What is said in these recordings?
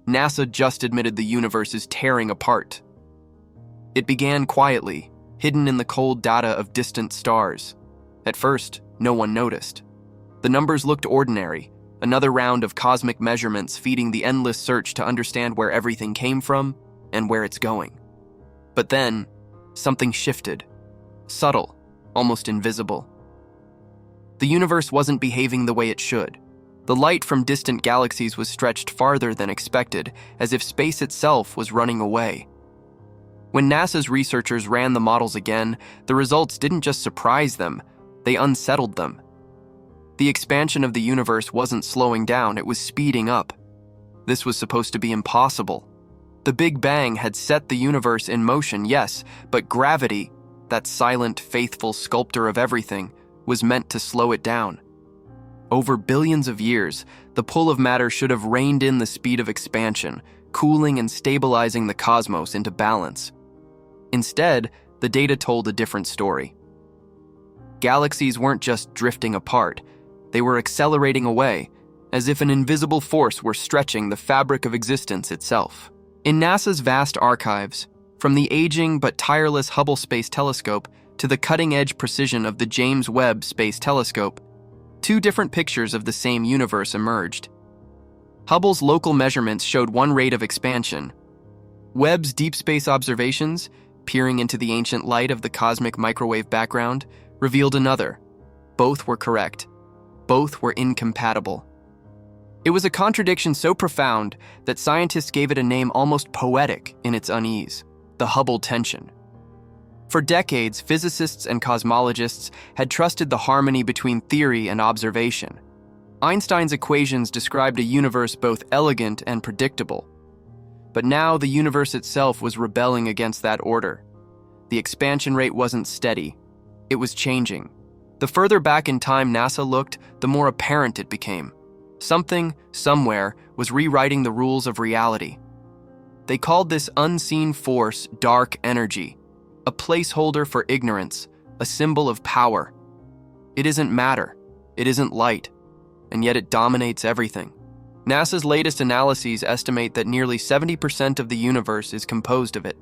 NASA just admitted the universe is tearing apart. It began quietly, hidden in the cold data of distant stars. At first, no one noticed. The numbers looked ordinary, another round of cosmic measurements feeding the endless search to understand where everything came from and where it's going. But then, something shifted. Subtle, almost invisible. The universe wasn't behaving the way it should. The light from distant galaxies was stretched farther than expected, as if space itself was running away. When NASA's researchers ran the models again, the results didn't just surprise them, they unsettled them. The expansion of the universe wasn't slowing down, it was speeding up. This was supposed to be impossible. The Big Bang had set the universe in motion, yes, but gravity, that silent, faithful sculptor of everything, was meant to slow it down. Over billions of years, the pull of matter should have reined in the speed of expansion, cooling and stabilizing the cosmos into balance. Instead, the data told a different story. Galaxies weren't just drifting apart, they were accelerating away, as if an invisible force were stretching the fabric of existence itself. In NASA's vast archives, from the aging but tireless Hubble Space Telescope to the cutting-edge precision of the James Webb Space Telescope, two different pictures of the same universe emerged. Hubble's local measurements showed one rate of expansion. Webb's deep space observations, peering into the ancient light of the cosmic microwave background, revealed another. Both were correct. Both were incompatible. It was a contradiction so profound that scientists gave it a name almost poetic in its unease: the Hubble Tension. For decades, physicists and cosmologists had trusted the harmony between theory and observation. Einstein's equations described a universe both elegant and predictable. But now the universe itself was rebelling against that order. The expansion rate wasn't steady. It was changing. The further back in time NASA looked, the more apparent it became. Something, somewhere, was rewriting the rules of reality. They called this unseen force dark energy, a placeholder for ignorance, a symbol of power. It isn't matter, it isn't light, and yet it dominates everything. NASA's latest analyses estimate that nearly 70% of the universe is composed of it.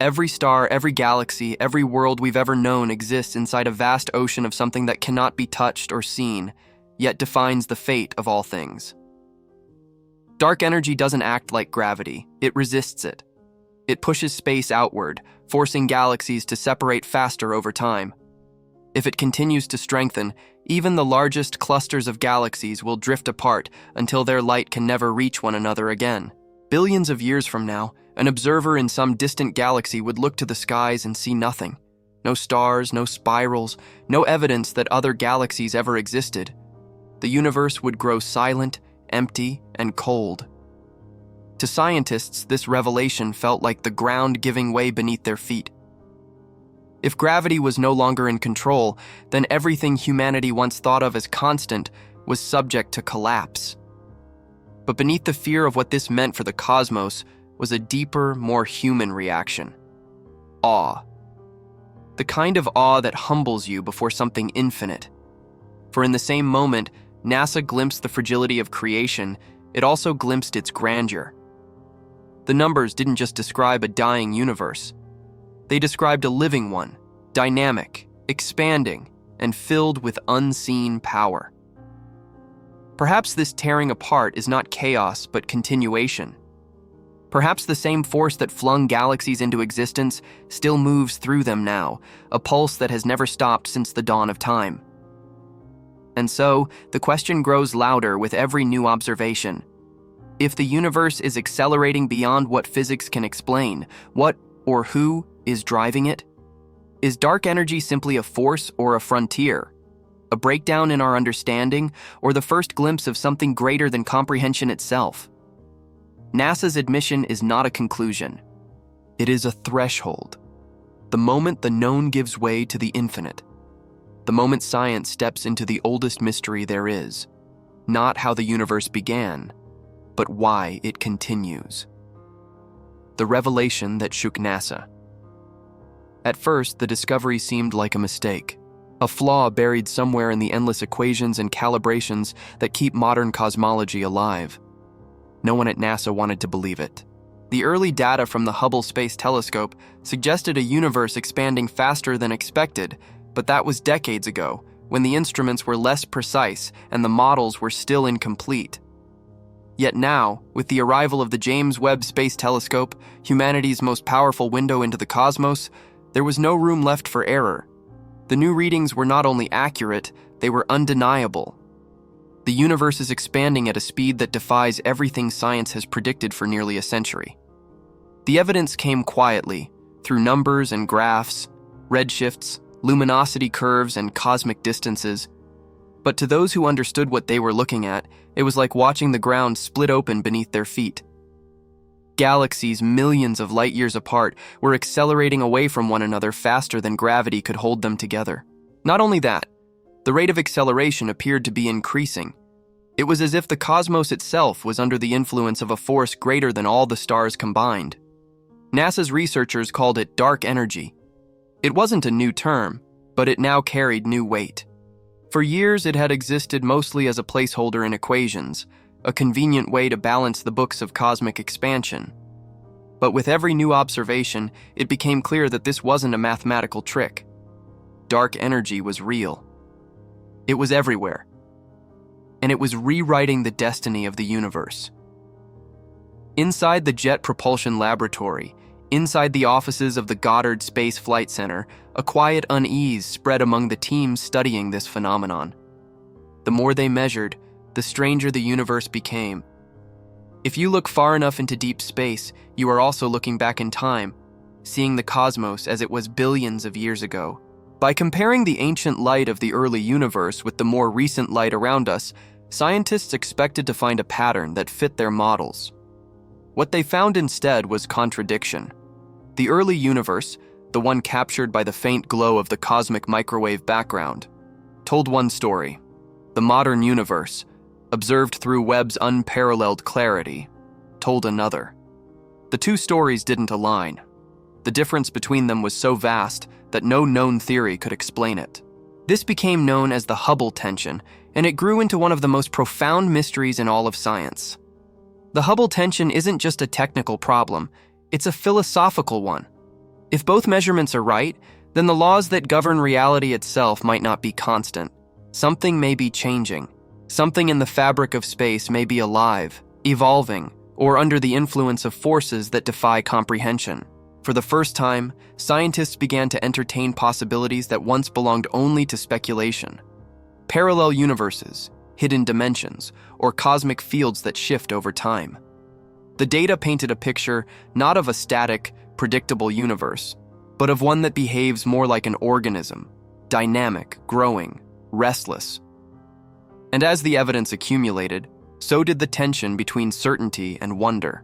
Every star, every galaxy, every world we've ever known exists inside a vast ocean of something that cannot be touched or seen, yet defines the fate of all things. Dark energy doesn't act like gravity, it resists it. It pushes space outward, forcing galaxies to separate faster over time. If it continues to strengthen, even the largest clusters of galaxies will drift apart until their light can never reach one another again. Billions of years from now, an observer in some distant galaxy would look to the skies and see nothing. No stars, no spirals, no evidence that other galaxies ever existed. The universe would grow silent, empty, and cold. To scientists, this revelation felt like the ground giving way beneath their feet. If gravity was no longer in control, then everything humanity once thought of as constant was subject to collapse. But beneath the fear of what this meant for the cosmos was a deeper, more human reaction: awe. The kind of awe that humbles you before something infinite. For in the same moment, NASA glimpsed the fragility of creation, it also glimpsed its grandeur. The numbers didn't just describe a dying universe. They described a living one, dynamic, expanding, and filled with unseen power. Perhaps this tearing apart is not chaos, but continuation. Perhaps the same force that flung galaxies into existence still moves through them now, a pulse that has never stopped since the dawn of time. And so, the question grows louder with every new observation. If the universe is accelerating beyond what physics can explain, what or who is driving it? Is dark energy simply a force or a frontier? A breakdown in our understanding, or the first glimpse of something greater than comprehension itself? NASA's admission is not a conclusion. It is a threshold. The moment the known gives way to the infinite. The moment science steps into the oldest mystery there is. Not how the universe began, but why it continues. The revelation that shook NASA. At first, the discovery seemed like a mistake, a flaw buried somewhere in the endless equations and calibrations that keep modern cosmology alive. No one at NASA wanted to believe it. The early data from the Hubble Space Telescope suggested a universe expanding faster than expected, but that was decades ago, when the instruments were less precise and the models were still incomplete. Yet now, with the arrival of the James Webb Space Telescope, humanity's most powerful window into the cosmos, there was no room left for error. The new readings were not only accurate, they were undeniable. The universe is expanding at a speed that defies everything science has predicted for nearly a century. The evidence came quietly, through numbers and graphs, redshifts, luminosity curves, and cosmic distances. But to those who understood what they were looking at, it was like watching the ground split open beneath their feet. Galaxies millions of light years apart were accelerating away from one another faster than gravity could hold them together. Not only that, the rate of acceleration appeared to be increasing. It was as if the cosmos itself was under the influence of a force greater than all the stars combined. NASA's researchers called it dark energy. It wasn't a new term, but it now carried new weight. For years, it had existed mostly as a placeholder in equations, a convenient way to balance the books of cosmic expansion. But with every new observation, it became clear that this wasn't a mathematical trick. Dark energy was real. It was everywhere. And it was rewriting the destiny of the universe. Inside the Jet Propulsion Laboratory, inside the offices of the Goddard Space Flight Center, a quiet unease spread among the teams studying this phenomenon. The more they measured, the stranger the universe became. If you look far enough into deep space, you are also looking back in time, seeing the cosmos as it was billions of years ago. By comparing the ancient light of the early universe with the more recent light around us, scientists expected to find a pattern that fit their models. What they found instead was contradiction. The early universe, the one captured by the faint glow of the cosmic microwave background, told one story. The modern universe, observed through Webb's unparalleled clarity, told another. The two stories didn't align. The difference between them was so vast that no known theory could explain it. This became known as the Hubble Tension, and it grew into one of the most profound mysteries in all of science. The Hubble Tension isn't just a technical problem, it's a philosophical one. If both measurements are right, then the laws that govern reality itself might not be constant. Something may be changing. Something in the fabric of space may be alive, evolving, or under the influence of forces that defy comprehension. For the first time, scientists began to entertain possibilities that once belonged only to speculation. Parallel universes, hidden dimensions, or cosmic fields that shift over time. The data painted a picture not of a static, predictable universe, but of one that behaves more like an organism, dynamic, growing, restless. And as the evidence accumulated, so did the tension between certainty and wonder.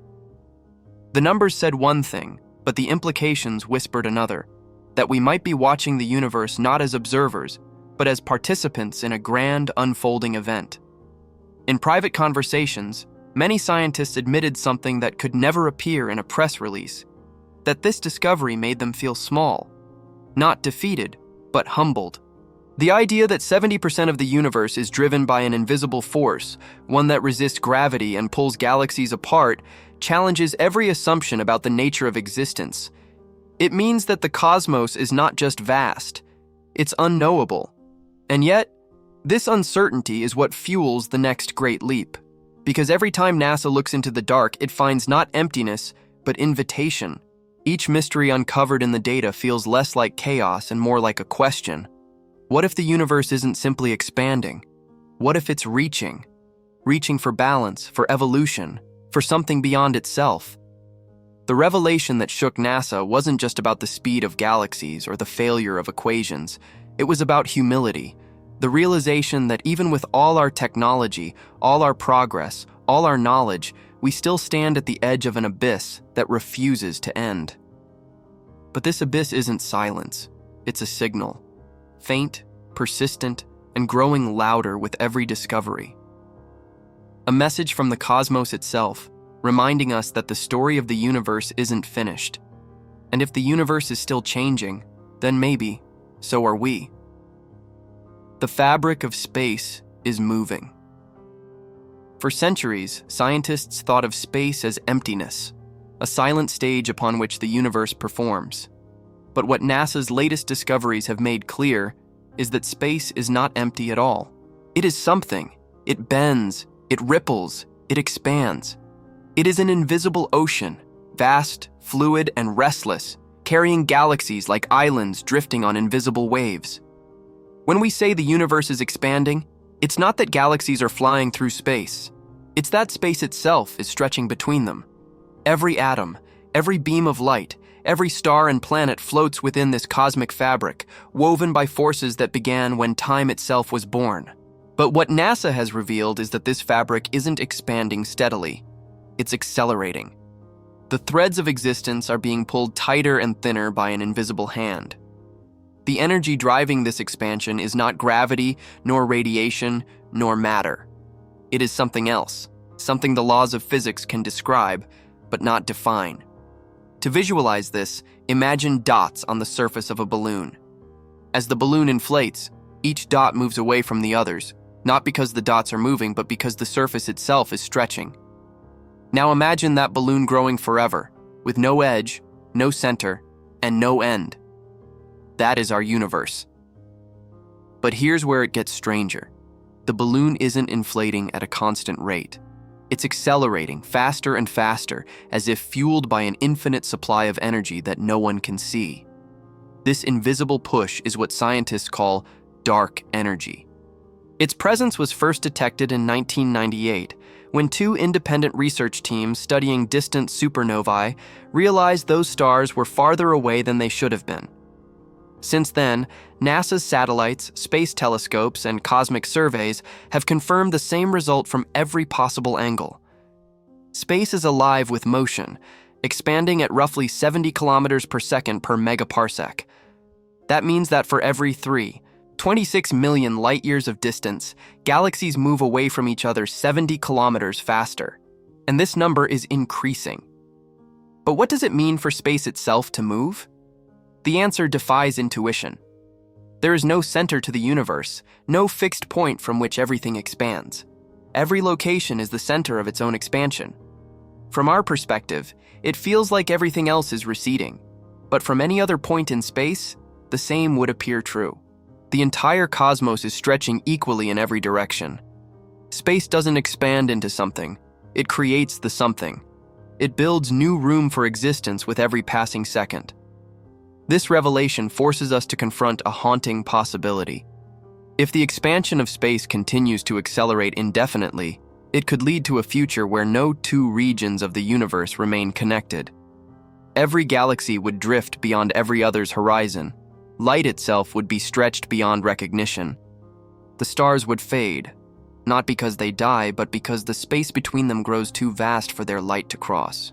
The numbers said one thing, but the implications whispered another, that we might be watching the universe not as observers, but as participants in a grand unfolding event. In private conversations, many scientists admitted something that could never appear in a press release, that this discovery made them feel small, not defeated, but humbled. The idea that 70% of the universe is driven by an invisible force, one that resists gravity and pulls galaxies apart, challenges every assumption about the nature of existence. It means that the cosmos is not just vast, it's unknowable. And yet, this uncertainty is what fuels the next great leap. Because every time NASA looks into the dark, it finds not emptiness, but invitation. Each mystery uncovered in the data feels less like chaos and more like a question. What if the universe isn't simply expanding? What if it's reaching? Reaching for balance, for evolution, for something beyond itself. The revelation that shook NASA wasn't just about the speed of galaxies or the failure of equations. It was about humility, the realization that even with all our technology, all our progress, all our knowledge, we still stand at the edge of an abyss that refuses to end. But this abyss isn't silence, it's a signal. Faint, persistent, and growing louder with every discovery. A message from the cosmos itself, reminding us that the story of the universe isn't finished. And if the universe is still changing, then maybe, so are we. The fabric of space is moving. For centuries, scientists thought of space as emptiness, a silent stage upon which the universe performs. But what NASA's latest discoveries have made clear is that space is not empty at all. It is something. It bends, it ripples, it expands. It is an invisible ocean, vast, fluid, and restless, carrying galaxies like islands drifting on invisible waves. When we say the universe is expanding, it's not that galaxies are flying through space. It's that space itself is stretching between them. Every atom, every beam of light, every star and planet floats within this cosmic fabric, woven by forces that began when time itself was born. But what NASA has revealed is that this fabric isn't expanding steadily. It's accelerating. The threads of existence are being pulled tighter and thinner by an invisible hand. The energy driving this expansion is not gravity, nor radiation, nor matter. It is something else, something the laws of physics can describe, but not define. To visualize this, imagine dots on the surface of a balloon. As the balloon inflates, each dot moves away from the others, not because the dots are moving, but because the surface itself is stretching. Now imagine that balloon growing forever, with no edge, no center, and no end. That is our universe. But here's where it gets stranger. The balloon isn't inflating at a constant rate. It's accelerating faster and faster, as if fueled by an infinite supply of energy that no one can see. This invisible push is what scientists call dark energy. Its presence was first detected in 1998, when two independent research teams studying distant supernovae realized those stars were farther away than they should have been. Since then, NASA's satellites, space telescopes, and cosmic surveys have confirmed the same result from every possible angle. Space is alive with motion, expanding at roughly 70 kilometers per second per megaparsec. That means that for every 26 million light-years of distance, galaxies move away from each other 70 kilometers faster. And this number is increasing. But what does it mean for space itself to move? The answer defies intuition. There is no center to the universe, no fixed point from which everything expands. Every location is the center of its own expansion. From our perspective, it feels like everything else is receding. But from any other point in space, the same would appear true. The entire cosmos is stretching equally in every direction. Space doesn't expand into something. It creates the something. It builds new room for existence with every passing second. This revelation forces us to confront a haunting possibility. If the expansion of space continues to accelerate indefinitely, it could lead to a future where no two regions of the universe remain connected. Every galaxy would drift beyond every other's horizon. Light itself would be stretched beyond recognition. The stars would fade, not because they die, but because the space between them grows too vast for their light to cross.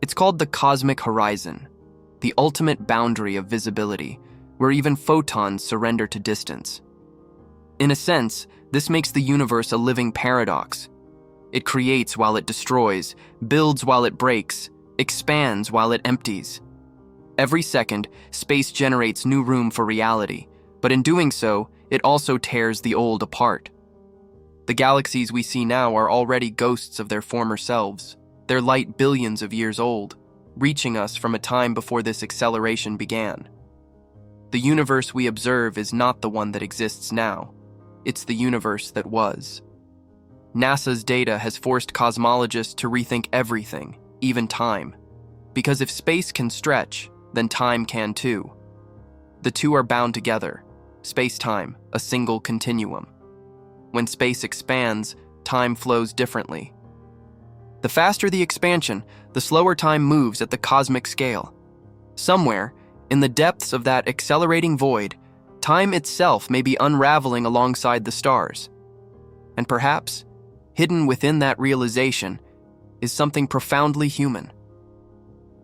It's called the cosmic horizon, the ultimate boundary of visibility, where even photons surrender to distance. In a sense, this makes the universe a living paradox. It creates while it destroys, builds while it breaks, expands while it empties. Every second, space generates new room for reality, but in doing so, it also tears the old apart. The galaxies we see now are already ghosts of their former selves, their light billions of years old, reaching us from a time before this acceleration began. The universe we observe is not the one that exists now. It's the universe that was. NASA's data has forced cosmologists to rethink everything, even time. Because if space can stretch, then time can too. The two are bound together, space-time, a single continuum. When space expands, time flows differently. The faster the expansion, the slower time moves at the cosmic scale. Somewhere, in the depths of that accelerating void, time itself may be unraveling alongside the stars. And perhaps, hidden within that realization, is something profoundly human.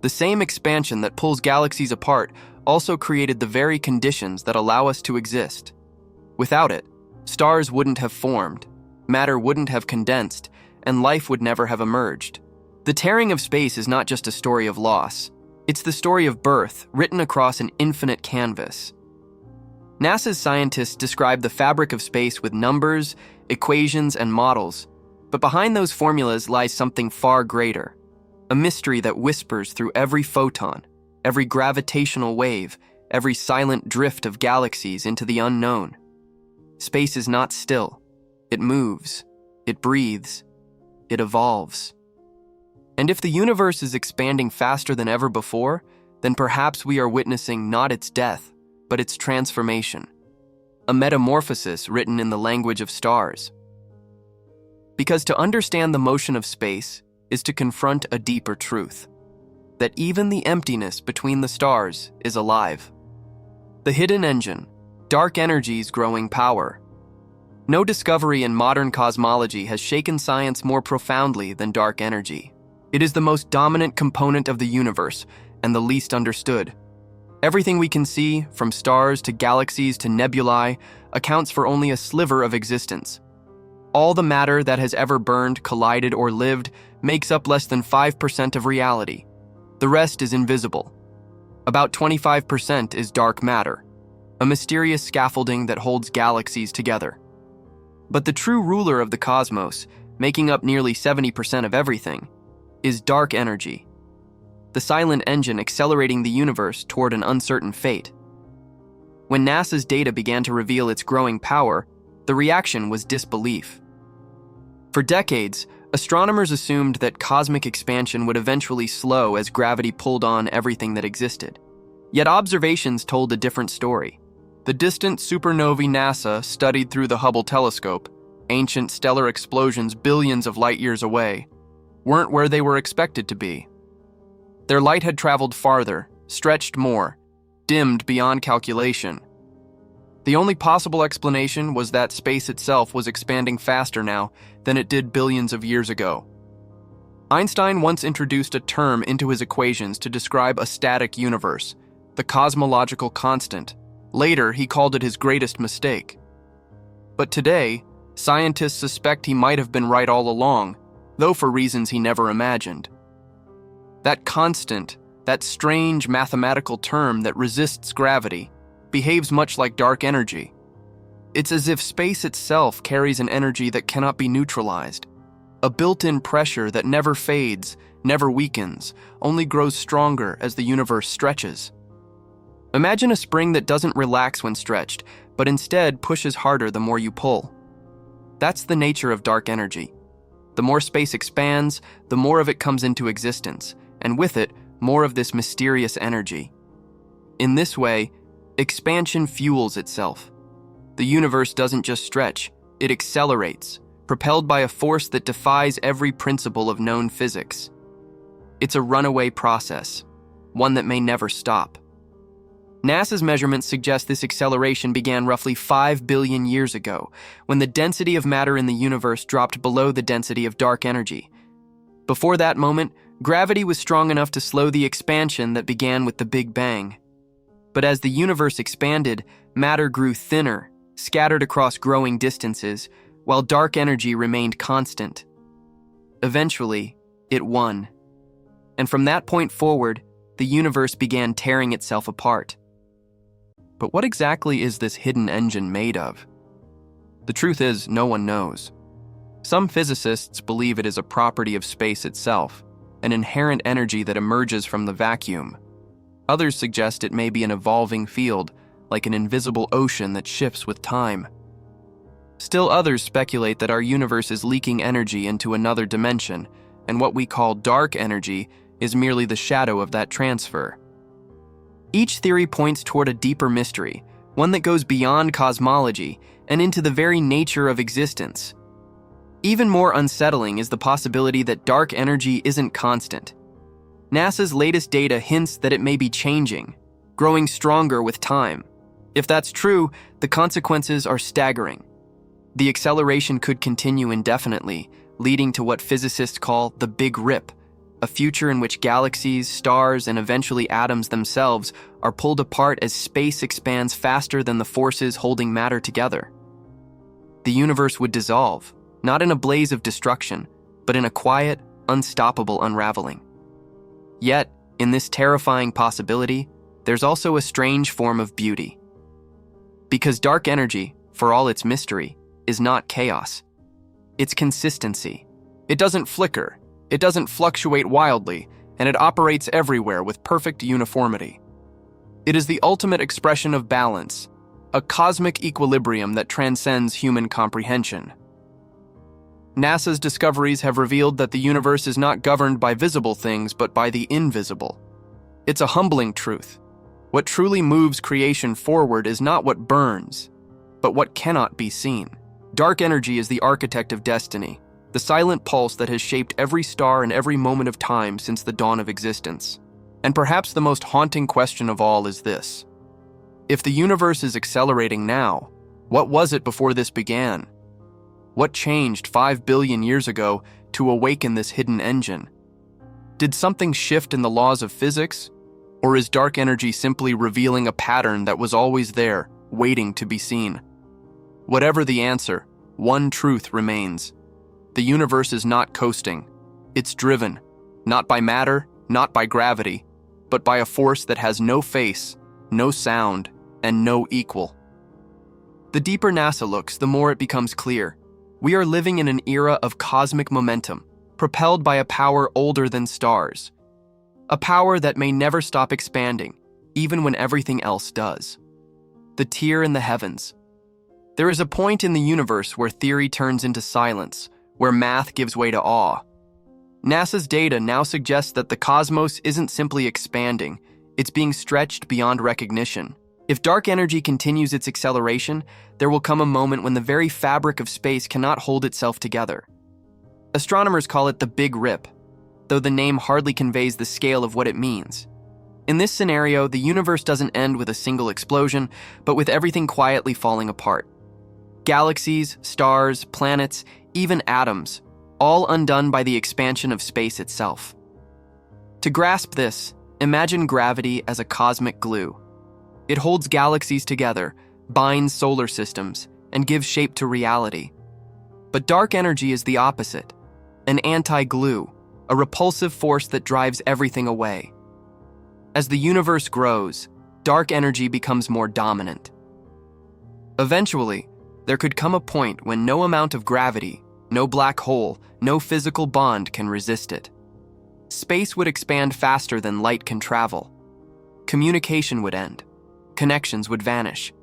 The same expansion that pulls galaxies apart also created the very conditions that allow us to exist. Without it, stars wouldn't have formed, matter wouldn't have condensed, and life would never have emerged. The tearing of space is not just a story of loss. It's the story of birth, written across an infinite canvas. NASA's scientists describe the fabric of space with numbers, equations, and models, but behind those formulas lies something far greater, a mystery that whispers through every photon, every gravitational wave, every silent drift of galaxies into the unknown. Space is not still. It moves. It breathes. It evolves. And if the universe is expanding faster than ever before, then perhaps we are witnessing not its death, but its transformation, a metamorphosis written in the language of stars. Because to understand the motion of space is to confront a deeper truth, that even the emptiness between the stars is alive. The hidden engine, dark energy's growing power. No discovery in modern cosmology has shaken science more profoundly than dark energy. It is the most dominant component of the universe and the least understood. Everything we can see, from stars to galaxies to nebulae, accounts for only a sliver of existence. All the matter that has ever burned, collided, or lived makes up less than 5% of reality. The rest is invisible. About 25% is dark matter, a mysterious scaffolding that holds galaxies together. But the true ruler of the cosmos, making up nearly 70% of everything, is dark energy, the silent engine accelerating the universe toward an uncertain fate. When NASA's data began to reveal its growing power, the reaction was disbelief. For decades, astronomers assumed that cosmic expansion would eventually slow as gravity pulled on everything that existed. Yet observations told a different story. The distant supernovae NASA studied through the Hubble telescope, ancient stellar explosions billions of light years away, weren't where they were expected to be. Their light had traveled farther, stretched more, dimmed beyond calculation. The only possible explanation was that space itself was expanding faster now than it did billions of years ago. Einstein once introduced a term into his equations to describe a static universe, the cosmological constant. Later, he called it his greatest mistake. But today, scientists suspect he might have been right all along, though for reasons he never imagined. That constant, that strange mathematical term that resists gravity, behaves much like dark energy. It's as if space itself carries an energy that cannot be neutralized, a built-in pressure that never fades, never weakens, only grows stronger as the universe stretches. Imagine a spring that doesn't relax when stretched, but instead pushes harder the more you pull. That's the nature of dark energy. The more space expands, the more of it comes into existence, and with it, more of this mysterious energy. In this way, expansion fuels itself. The universe doesn't just stretch, it accelerates, propelled by a force that defies every principle of known physics. It's a runaway process, one that may never stop. NASA's measurements suggest this acceleration began roughly 5 billion years ago, when the density of matter in the universe dropped below the density of dark energy. Before that moment, gravity was strong enough to slow the expansion that began with the Big Bang. But as the universe expanded, matter grew thinner, scattered across growing distances, while dark energy remained constant. Eventually, it won. And from that point forward, the universe began tearing itself apart. But what exactly is this hidden engine made of? The truth is, no one knows. Some physicists believe it is a property of space itself, an inherent energy that emerges from the vacuum. Others suggest it may be an evolving field, like an invisible ocean that shifts with time. Still others speculate that our universe is leaking energy into another dimension, and what we call dark energy is merely the shadow of that transfer. Each theory points toward a deeper mystery, one that goes beyond cosmology and into the very nature of existence. Even more unsettling is the possibility that dark energy isn't constant. NASA's latest data hints that it may be changing, growing stronger with time. If that's true, the consequences are staggering. The acceleration could continue indefinitely, leading to what physicists call the Big Rip, a future in which galaxies, stars, and eventually atoms themselves are pulled apart as space expands faster than the forces holding matter together. The universe would dissolve, not in a blaze of destruction, but in a quiet, unstoppable unraveling. Yet, in this terrifying possibility, there's also a strange form of beauty. Because dark energy, for all its mystery, is not chaos. It's consistency. It doesn't flicker, it doesn't fluctuate wildly, and it operates everywhere with perfect uniformity. It is the ultimate expression of balance, a cosmic equilibrium that transcends human comprehension. NASA's discoveries have revealed that the universe is not governed by visible things but by the invisible. It's a humbling truth. What truly moves creation forward is not what burns, but what cannot be seen. Dark energy is the architect of destiny, the silent pulse that has shaped every star and every moment of time since the dawn of existence. And perhaps the most haunting question of all is this: if the universe is accelerating now, what was it before this began? What changed 5 billion years ago to awaken this hidden engine? Did something shift in the laws of physics? Or is dark energy simply revealing a pattern that was always there, waiting to be seen? Whatever the answer, one truth remains. The universe is not coasting. It's driven, not by matter, not by gravity, but by a force that has no face, no sound, and no equal. The deeper NASA looks, the more it becomes clear. We are living in an era of cosmic momentum, propelled by a power older than stars. A power that may never stop expanding, even when everything else does. The tier in the heavens. There is a point in the universe where theory turns into silence, where math gives way to awe. NASA's data now suggests that the cosmos isn't simply expanding, it's being stretched beyond recognition. If dark energy continues its acceleration, there will come a moment when the very fabric of space cannot hold itself together. Astronomers call it the Big Rip, though the name hardly conveys the scale of what it means. In this scenario, the universe doesn't end with a single explosion, but with everything quietly falling apart. Galaxies, stars, planets, even atoms, all undone by the expansion of space itself. To grasp this, imagine gravity as a cosmic glue. It holds galaxies together, binds solar systems, and gives shape to reality. But dark energy is the opposite, an anti-glue, a repulsive force that drives everything away. As the universe grows, dark energy becomes more dominant. Eventually, there could come a point when no amount of gravity, no black hole, no physical bond can resist it. Space would expand faster than light can travel. Communication would end. Connections would vanish.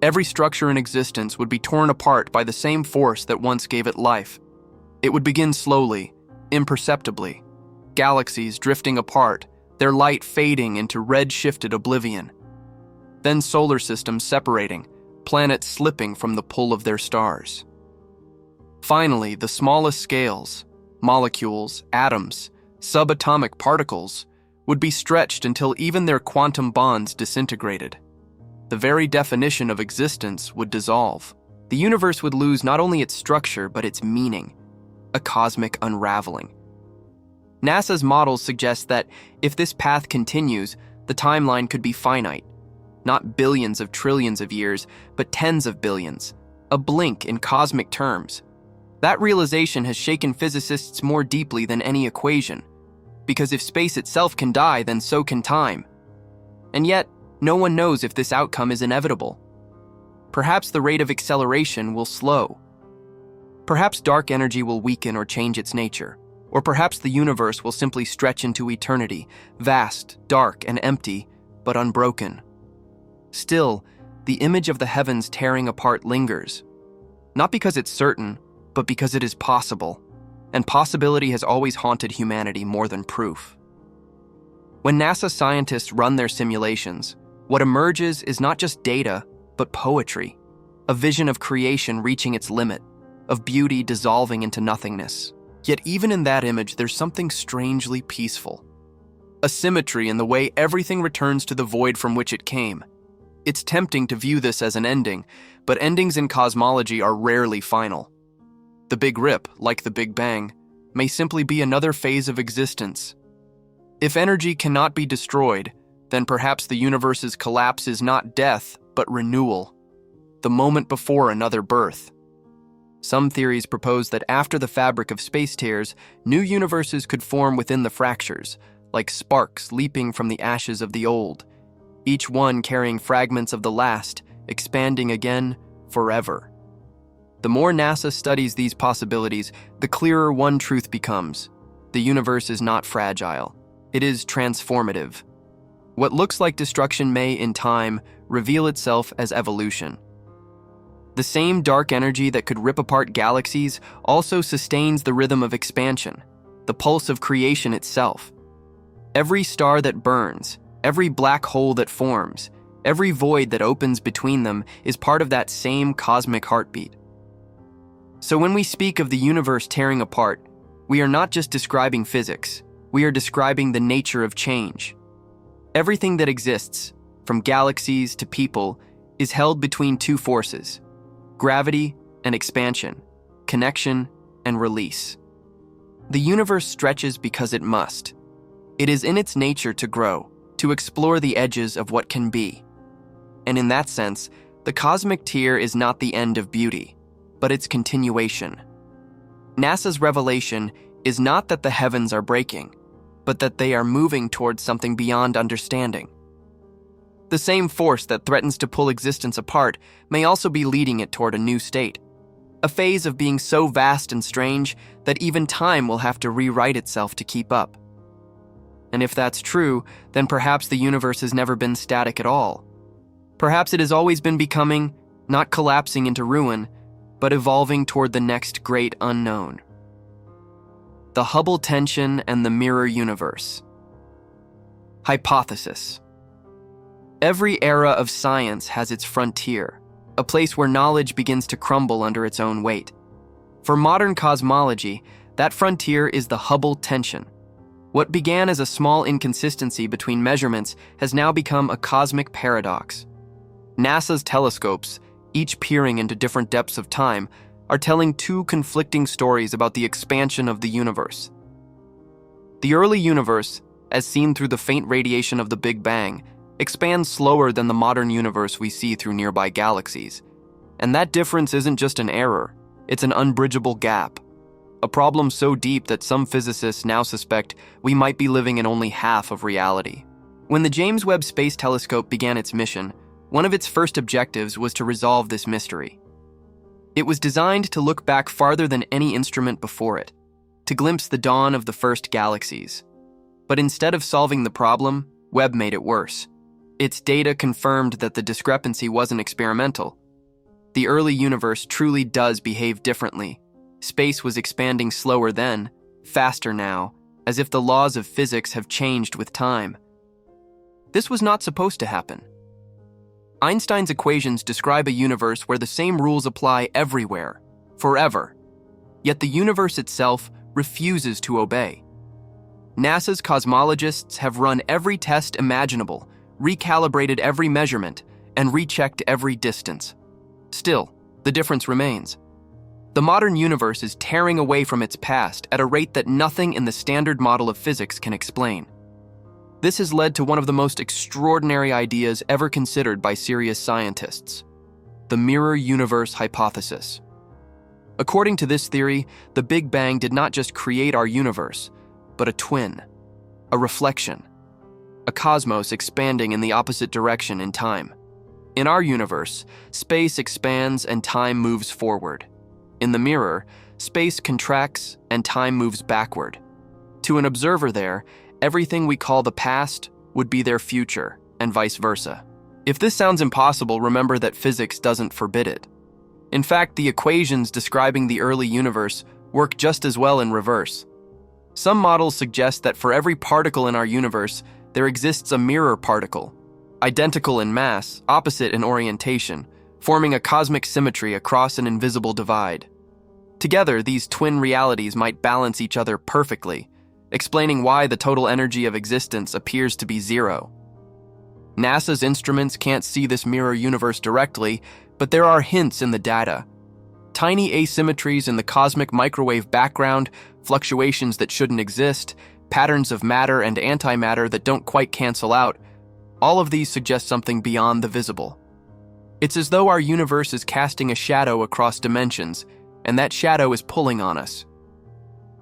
Every structure in existence would be torn apart by the same force that once gave it life. It would begin slowly, imperceptibly. Galaxies drifting apart, their light fading into red-shifted oblivion. Then solar systems separating, planets slipping from the pull of their stars. Finally, the smallest scales, molecules, atoms, subatomic particles, would be stretched until even their quantum bonds disintegrated. The very definition of existence would dissolve. The universe would lose not only its structure, but its meaning, a cosmic unraveling. NASA's models suggest that if this path continues, the timeline could be finite. Not billions of trillions of years, but tens of billions, a blink in cosmic terms. That realization has shaken physicists more deeply than any equation, because if space itself can die, then so can time. And yet, no one knows if this outcome is inevitable. Perhaps the rate of acceleration will slow. Perhaps dark energy will weaken or change its nature. Or perhaps the universe will simply stretch into eternity, vast, dark, and empty, but unbroken. Still, the image of the heavens tearing apart lingers. Not because it's certain, but because it is possible. And possibility has always haunted humanity more than proof. When NASA scientists run their simulations, what emerges is not just data, but poetry, a vision of creation reaching its limit, of beauty dissolving into nothingness. Yet even in that image, there's something strangely peaceful. A symmetry in the way everything returns to the void from which it came. It's tempting to view this as an ending, but endings in cosmology are rarely final. The Big Rip, like the Big Bang, may simply be another phase of existence. If energy cannot be destroyed, then perhaps the universe's collapse is not death, but renewal, the moment before another birth. Some theories propose that after the fabric of space tears, new universes could form within the fractures, like sparks leaping from the ashes of the old, each one carrying fragments of the last, expanding again, forever. The more NASA studies these possibilities, the clearer one truth becomes. The universe is not fragile. It is transformative. What looks like destruction may, in time, reveal itself as evolution. The same dark energy that could rip apart galaxies also sustains the rhythm of expansion, the pulse of creation itself. Every star that burns, every black hole that forms, every void that opens between them is part of that same cosmic heartbeat. So when we speak of the universe tearing apart, we are not just describing physics, we are describing the nature of change. Everything that exists, from galaxies to people, is held between two forces: gravity and expansion, connection and release. The universe stretches because it must. It is in its nature to grow, to explore the edges of what can be. And in that sense, the cosmic tear is not the end of beauty, but its continuation. NASA's revelation is not that the heavens are breaking, but that they are moving towards something beyond understanding. The same force that threatens to pull existence apart may also be leading it toward a new state, a phase of being so vast and strange that even time will have to rewrite itself to keep up. And if that's true, then perhaps the universe has never been static at all. Perhaps it has always been becoming, not collapsing into ruin, but evolving toward the next great unknown. The Hubble Tension and the Mirror Universe. Hypothesis. Every era of science has its frontier, a place where knowledge begins to crumble under its own weight. For modern cosmology, that frontier is the Hubble Tension. What began as a small inconsistency between measurements has now become a cosmic paradox. NASA's telescopes, each peering into different depths of time, are telling two conflicting stories about the expansion of the universe. The early universe, as seen through the faint radiation of the Big Bang, expands slower than the modern universe we see through nearby galaxies. And that difference isn't just an error, it's an unbridgeable gap. A problem so deep that some physicists now suspect we might be living in only half of reality. When the James Webb Space Telescope began its mission, one of its first objectives was to resolve this mystery. It was designed to look back farther than any instrument before it, to glimpse the dawn of the first galaxies. But instead of solving the problem, Webb made it worse. Its data confirmed that the discrepancy wasn't experimental. The early universe truly does behave differently. Space was expanding slower then, faster now, as if the laws of physics have changed with time. This was not supposed to happen. Einstein's equations describe a universe where the same rules apply everywhere, forever. Yet the universe itself refuses to obey. NASA's cosmologists have run every test imaginable, recalibrated every measurement, and rechecked every distance. Still, the difference remains. The modern universe is tearing away from its past at a rate that nothing in the standard model of physics can explain. This has led to one of the most extraordinary ideas ever considered by serious scientists: the mirror universe hypothesis. According to this theory, the Big Bang did not just create our universe, but a twin, a reflection, a cosmos expanding in the opposite direction in time. In our universe, space expands and time moves forward. In the mirror, space contracts and time moves backward. To an observer there, everything we call the past would be their future, and vice versa. If this sounds impossible, remember that physics doesn't forbid it. In fact, the equations describing the early universe work just as well in reverse. Some models suggest that for every particle in our universe, there exists a mirror particle, identical in mass, opposite in orientation, forming a cosmic symmetry across an invisible divide. Together, these twin realities might balance each other perfectly, explaining why the total energy of existence appears to be zero. NASA's instruments can't see this mirror universe directly, but there are hints in the data. Tiny asymmetries in the cosmic microwave background, fluctuations that shouldn't exist, patterns of matter and antimatter that don't quite cancel out, all of these suggest something beyond the visible. It's as though our universe is casting a shadow across dimensions, and that shadow is pulling on us.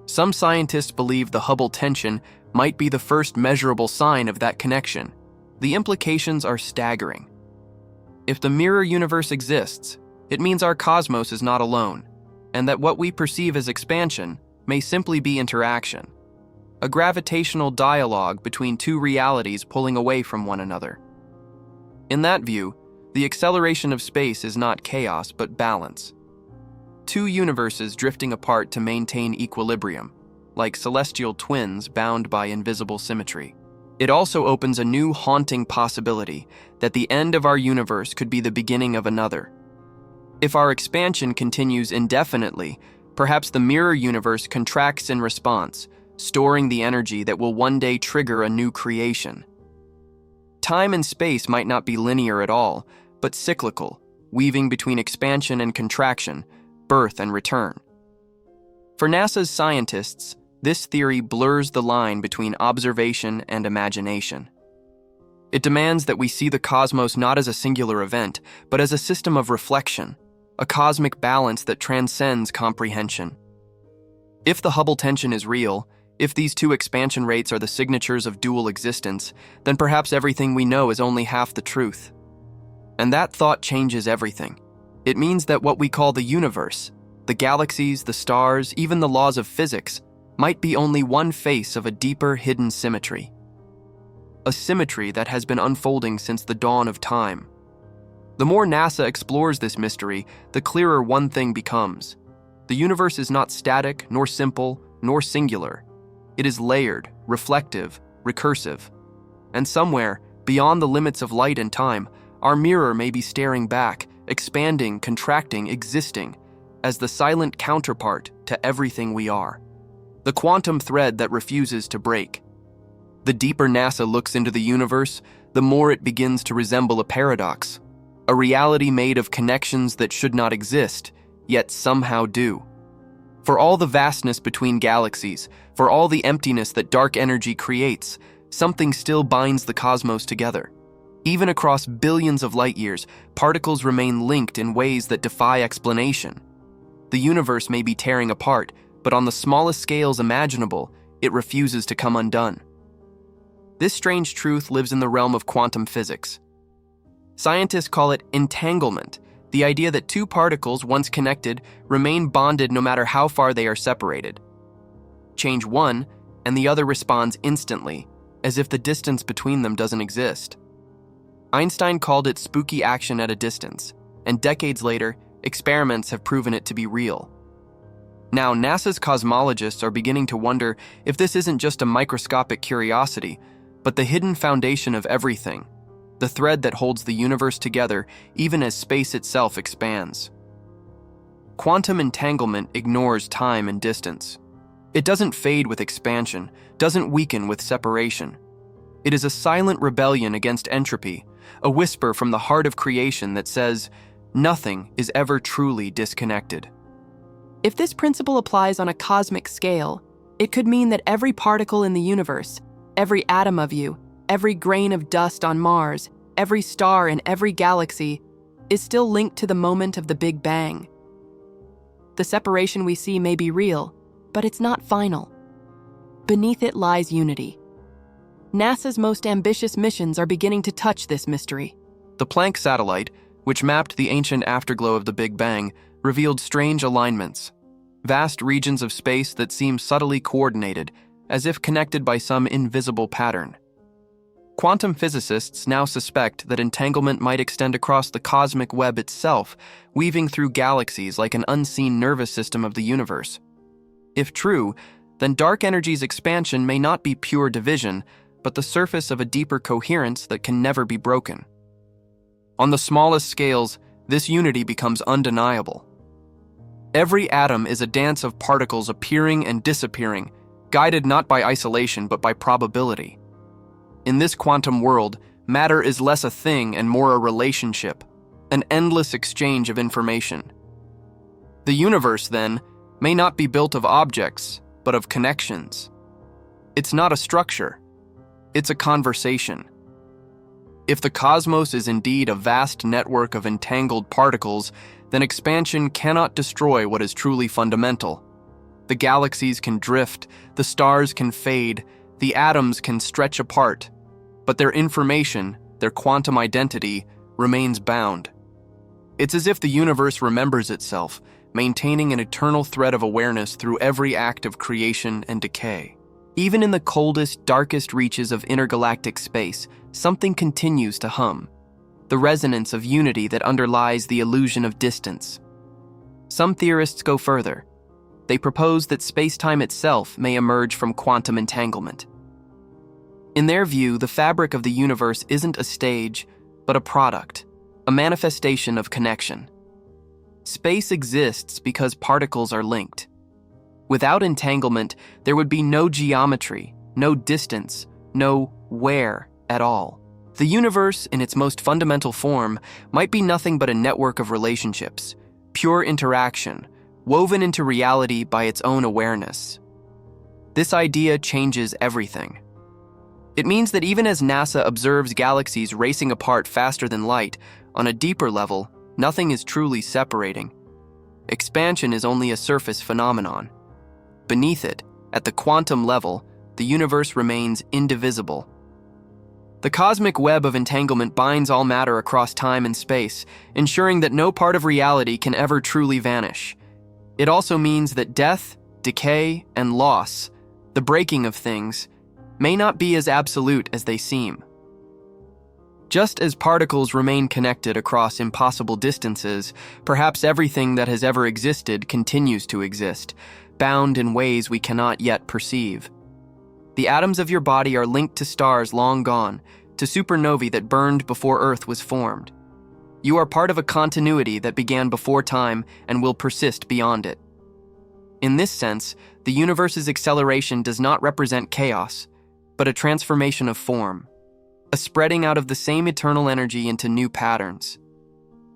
Some scientists believe the Hubble tension might be the first measurable sign of that connection. The implications are staggering. If the mirror universe exists, it means our cosmos is not alone, and that what we perceive as expansion may simply be interaction, a gravitational dialogue between two realities pulling away from one another. In that view, the acceleration of space is not chaos but balance. Two universes drifting apart to maintain equilibrium, like celestial twins bound by invisible symmetry. It also opens a new haunting possibility that the end of our universe could be the beginning of another. If our expansion continues indefinitely, perhaps the mirror universe contracts in response, storing the energy that will one day trigger a new creation. Time and space might not be linear at all, but cyclical, weaving between expansion and contraction, birth and return. For NASA's scientists, this theory blurs the line between observation and imagination. It demands that we see the cosmos not as a singular event, but as a system of reflection, a cosmic balance that transcends comprehension. If the Hubble tension is real, if these two expansion rates are the signatures of dual existence, then perhaps everything we know is only half the truth. And that thought changes everything. It means that what we call the universe, the galaxies, the stars, even the laws of physics, might be only one face of a deeper hidden symmetry. A symmetry that has been unfolding since the dawn of time. The more NASA explores this mystery, the clearer one thing becomes. The universe is not static, nor simple, nor singular. It is layered, reflective, recursive. And somewhere, beyond the limits of light and time, our mirror may be staring back, expanding, contracting, existing, as the silent counterpart to everything we are. The quantum thread that refuses to break. The deeper NASA looks into the universe, the more it begins to resemble a paradox, a reality made of connections that should not exist, yet somehow do. For all the vastness between galaxies, for all the emptiness that dark energy creates, something still binds the cosmos together. Even across billions of light years, particles remain linked in ways that defy explanation. The universe may be tearing apart, but on the smallest scales imaginable, it refuses to come undone. This strange truth lives in the realm of quantum physics. Scientists call it entanglement, the idea that two particles, once connected, remain bonded no matter how far they are separated. Change one, and the other responds instantly, as if the distance between them doesn't exist. Einstein called it spooky action at a distance, and decades later, experiments have proven it to be real. Now, NASA's cosmologists are beginning to wonder if this isn't just a microscopic curiosity, but the hidden foundation of everything, the thread that holds the universe together even as space itself expands. Quantum entanglement ignores time and distance. It doesn't fade with expansion, doesn't weaken with separation. It is a silent rebellion against entropy, a whisper from the heart of creation that says, nothing is ever truly disconnected. If this principle applies on a cosmic scale, it could mean that every particle in the universe, every atom of you, every grain of dust on Mars, every star in every galaxy, is still linked to the moment of the Big Bang. The separation we see may be real, but it's not final. Beneath it lies unity. NASA's most ambitious missions are beginning to touch this mystery. The Planck satellite, which mapped the ancient afterglow of the Big Bang, revealed strange alignments, vast regions of space that seem subtly coordinated, as if connected by some invisible pattern. Quantum physicists now suspect that entanglement might extend across the cosmic web itself, weaving through galaxies like an unseen nervous system of the universe. If true, then dark energy's expansion may not be pure division, but the surface of a deeper coherence that can never be broken. On the smallest scales, this unity becomes undeniable. Every atom is a dance of particles appearing and disappearing, guided not by isolation but by probability. In this quantum world, matter is less a thing and more a relationship, an endless exchange of information. The universe, then, may not be built of objects, but of connections. It's not a structure, it's a conversation. If the cosmos is indeed a vast network of entangled particles, then expansion cannot destroy what is truly fundamental. The galaxies can drift, the stars can fade, the atoms can stretch apart, but their information, their quantum identity, remains bound. It's as if the universe remembers itself, maintaining an eternal thread of awareness through every act of creation and decay. Even in the coldest, darkest reaches of intergalactic space, something continues to hum, the resonance of unity that underlies the illusion of distance. Some theorists go further. They propose that space-time itself may emerge from quantum entanglement. In their view, the fabric of the universe isn't a stage, but a product, a manifestation of connection. Space exists because particles are linked. Without entanglement, there would be no geometry, no distance, no where at all. The universe, in its most fundamental form, might be nothing but a network of relationships, pure interaction, woven into reality by its own awareness. This idea changes everything. It means that even as NASA observes galaxies racing apart faster than light, on a deeper level, nothing is truly separating. Expansion is only a surface phenomenon. Beneath it, at the quantum level, the universe remains indivisible. The cosmic web of entanglement binds all matter across time and space, ensuring that no part of reality can ever truly vanish. It also means that death, decay, and loss, the breaking of things, may not be as absolute as they seem. Just as particles remain connected across impossible distances, perhaps everything that has ever existed continues to exist, bound in ways we cannot yet perceive. The atoms of your body are linked to stars long gone, to supernovae that burned before Earth was formed. You are part of a continuity that began before time and will persist beyond it. In this sense, the universe's acceleration does not represent chaos, but a transformation of form, a spreading out of the same eternal energy into new patterns.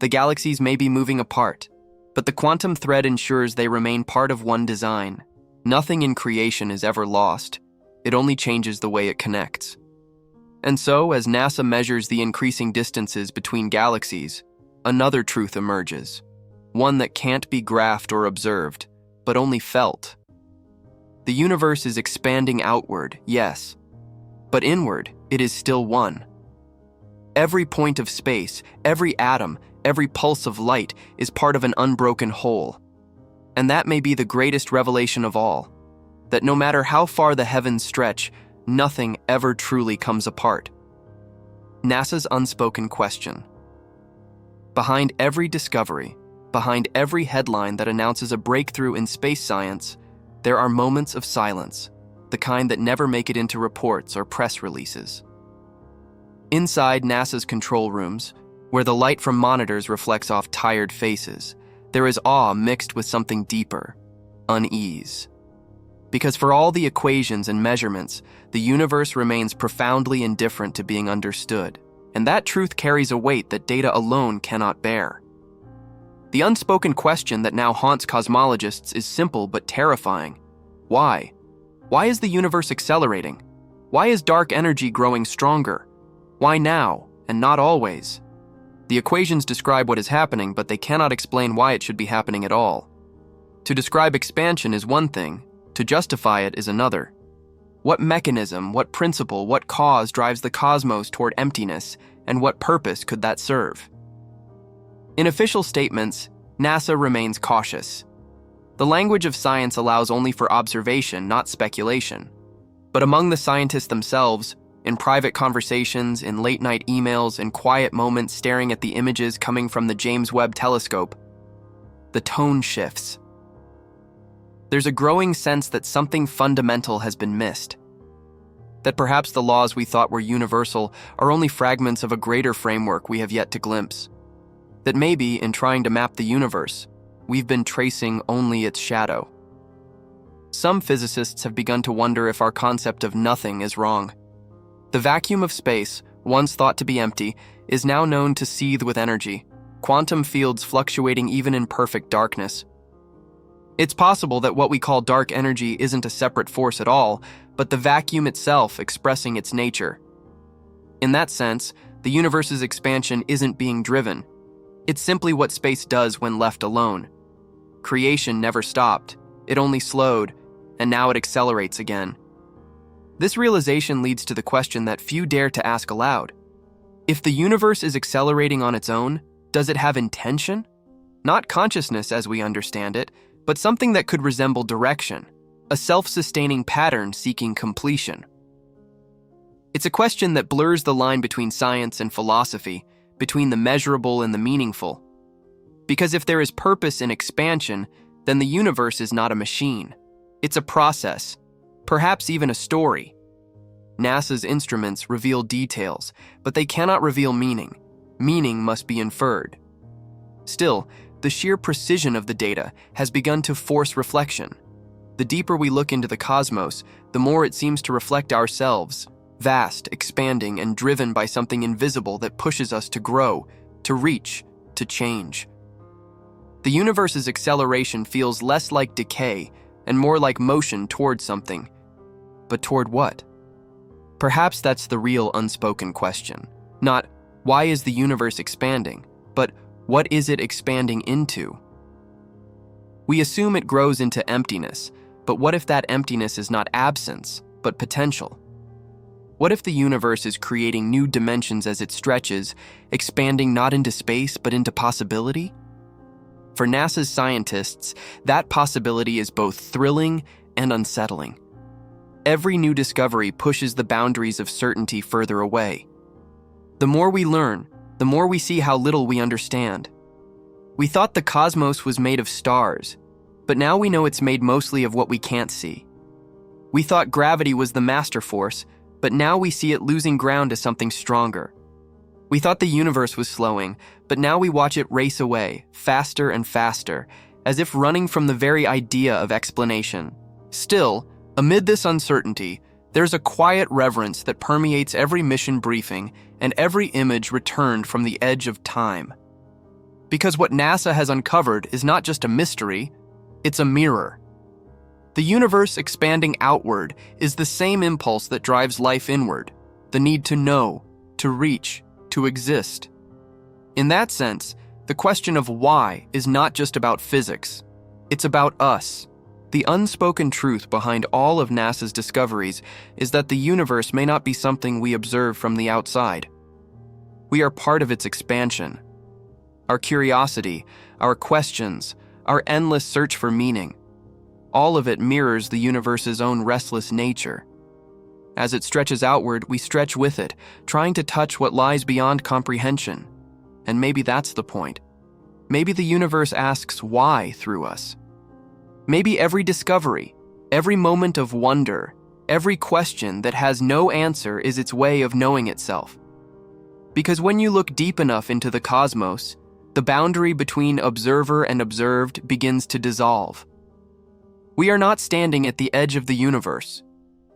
The galaxies may be moving apart, but the quantum thread ensures they remain part of one design. Nothing in creation is ever lost. It only changes the way it connects. And so, as NASA measures the increasing distances between galaxies, another truth emerges, one that can't be graphed or observed, but only felt. The universe is expanding outward, yes, but inward, it is still one. Every point of space, every atom, every pulse of light is part of an unbroken whole. And that may be the greatest revelation of all, that no matter how far the heavens stretch, nothing ever truly comes apart. NASA's unspoken question. Behind every discovery, behind every headline that announces a breakthrough in space science, there are moments of silence, the kind that never make it into reports or press releases. Inside NASA's control rooms, where the light from monitors reflects off tired faces, there is awe mixed with something deeper, unease. Because for all the equations and measurements, the universe remains profoundly indifferent to being understood, and that truth carries a weight that data alone cannot bear. The unspoken question that now haunts cosmologists is simple but terrifying. Why? Why is the universe accelerating? Why is dark energy growing stronger? Why now, and not always? The equations describe what is happening, but they cannot explain why it should be happening at all. To describe expansion is one thing, to justify it is another. What mechanism, what principle, what cause drives the cosmos toward emptiness, and what purpose could that serve? In official statements, NASA remains cautious. The language of science allows only for observation, not speculation. But among the scientists themselves, in private conversations, in late-night emails, in quiet moments staring at the images coming from the James Webb Telescope, the tone shifts. There's a growing sense that something fundamental has been missed. That perhaps the laws we thought were universal are only fragments of a greater framework we have yet to glimpse. That maybe, in trying to map the universe, we've been tracing only its shadow. Some physicists have begun to wonder if our concept of nothing is wrong. The vacuum of space, once thought to be empty, is now known to seethe with energy, quantum fields fluctuating even in perfect darkness. It's possible that what we call dark energy isn't a separate force at all, but the vacuum itself expressing its nature. In that sense, the universe's expansion isn't being driven. It's simply what space does when left alone. Creation never stopped, it only slowed, and now it accelerates again. This realization leads to the question that few dare to ask aloud. If the universe is accelerating on its own, does it have intention? Not consciousness as we understand it, but something that could resemble direction, a self-sustaining pattern seeking completion. It's a question that blurs the line between science and philosophy, between the measurable and the meaningful. Because if there is purpose in expansion, then the universe is not a machine. It's a process, perhaps even a story. NASA's instruments reveal details, but they cannot reveal meaning. Meaning must be inferred. Still, the sheer precision of the data has begun to force reflection. The deeper we look into the cosmos, the more it seems to reflect ourselves, vast, expanding, and driven by something invisible that pushes us to grow, to reach, to change. The universe's acceleration feels less like decay and more like motion toward something. But toward what? Perhaps that's the real unspoken question. Not, why is the universe expanding, but what is it expanding into? We assume it grows into emptiness, but what if that emptiness is not absence, but potential? What if the universe is creating new dimensions as it stretches, expanding not into space, but into possibility? For NASA's scientists, that possibility is both thrilling and unsettling. Every new discovery pushes the boundaries of certainty further away. The more we learn, the more we see how little we understand. We thought the cosmos was made of stars, but now we know it's made mostly of what we can't see. We thought gravity was the master force, but now we see it losing ground to something stronger. We thought the universe was slowing, but now we watch it race away, faster and faster, as if running from the very idea of explanation. Still, amid this uncertainty, there's a quiet reverence that permeates every mission briefing and every image returned from the edge of time. Because what NASA has uncovered is not just a mystery, it's a mirror. The universe expanding outward is the same impulse that drives life inward, the need to know, to reach, to exist. In that sense, the question of why is not just about physics, it's about us. The unspoken truth behind all of NASA's discoveries is that the universe may not be something we observe from the outside. We are part of its expansion. Our curiosity, our questions, our endless search for meaning, all of it mirrors the universe's own restless nature. As it stretches outward, we stretch with it, trying to touch what lies beyond comprehension. And maybe that's the point. Maybe the universe asks why through us. Maybe every discovery, every moment of wonder, every question that has no answer is its way of knowing itself. Because when you look deep enough into the cosmos, the boundary between observer and observed begins to dissolve. We are not standing at the edge of the universe.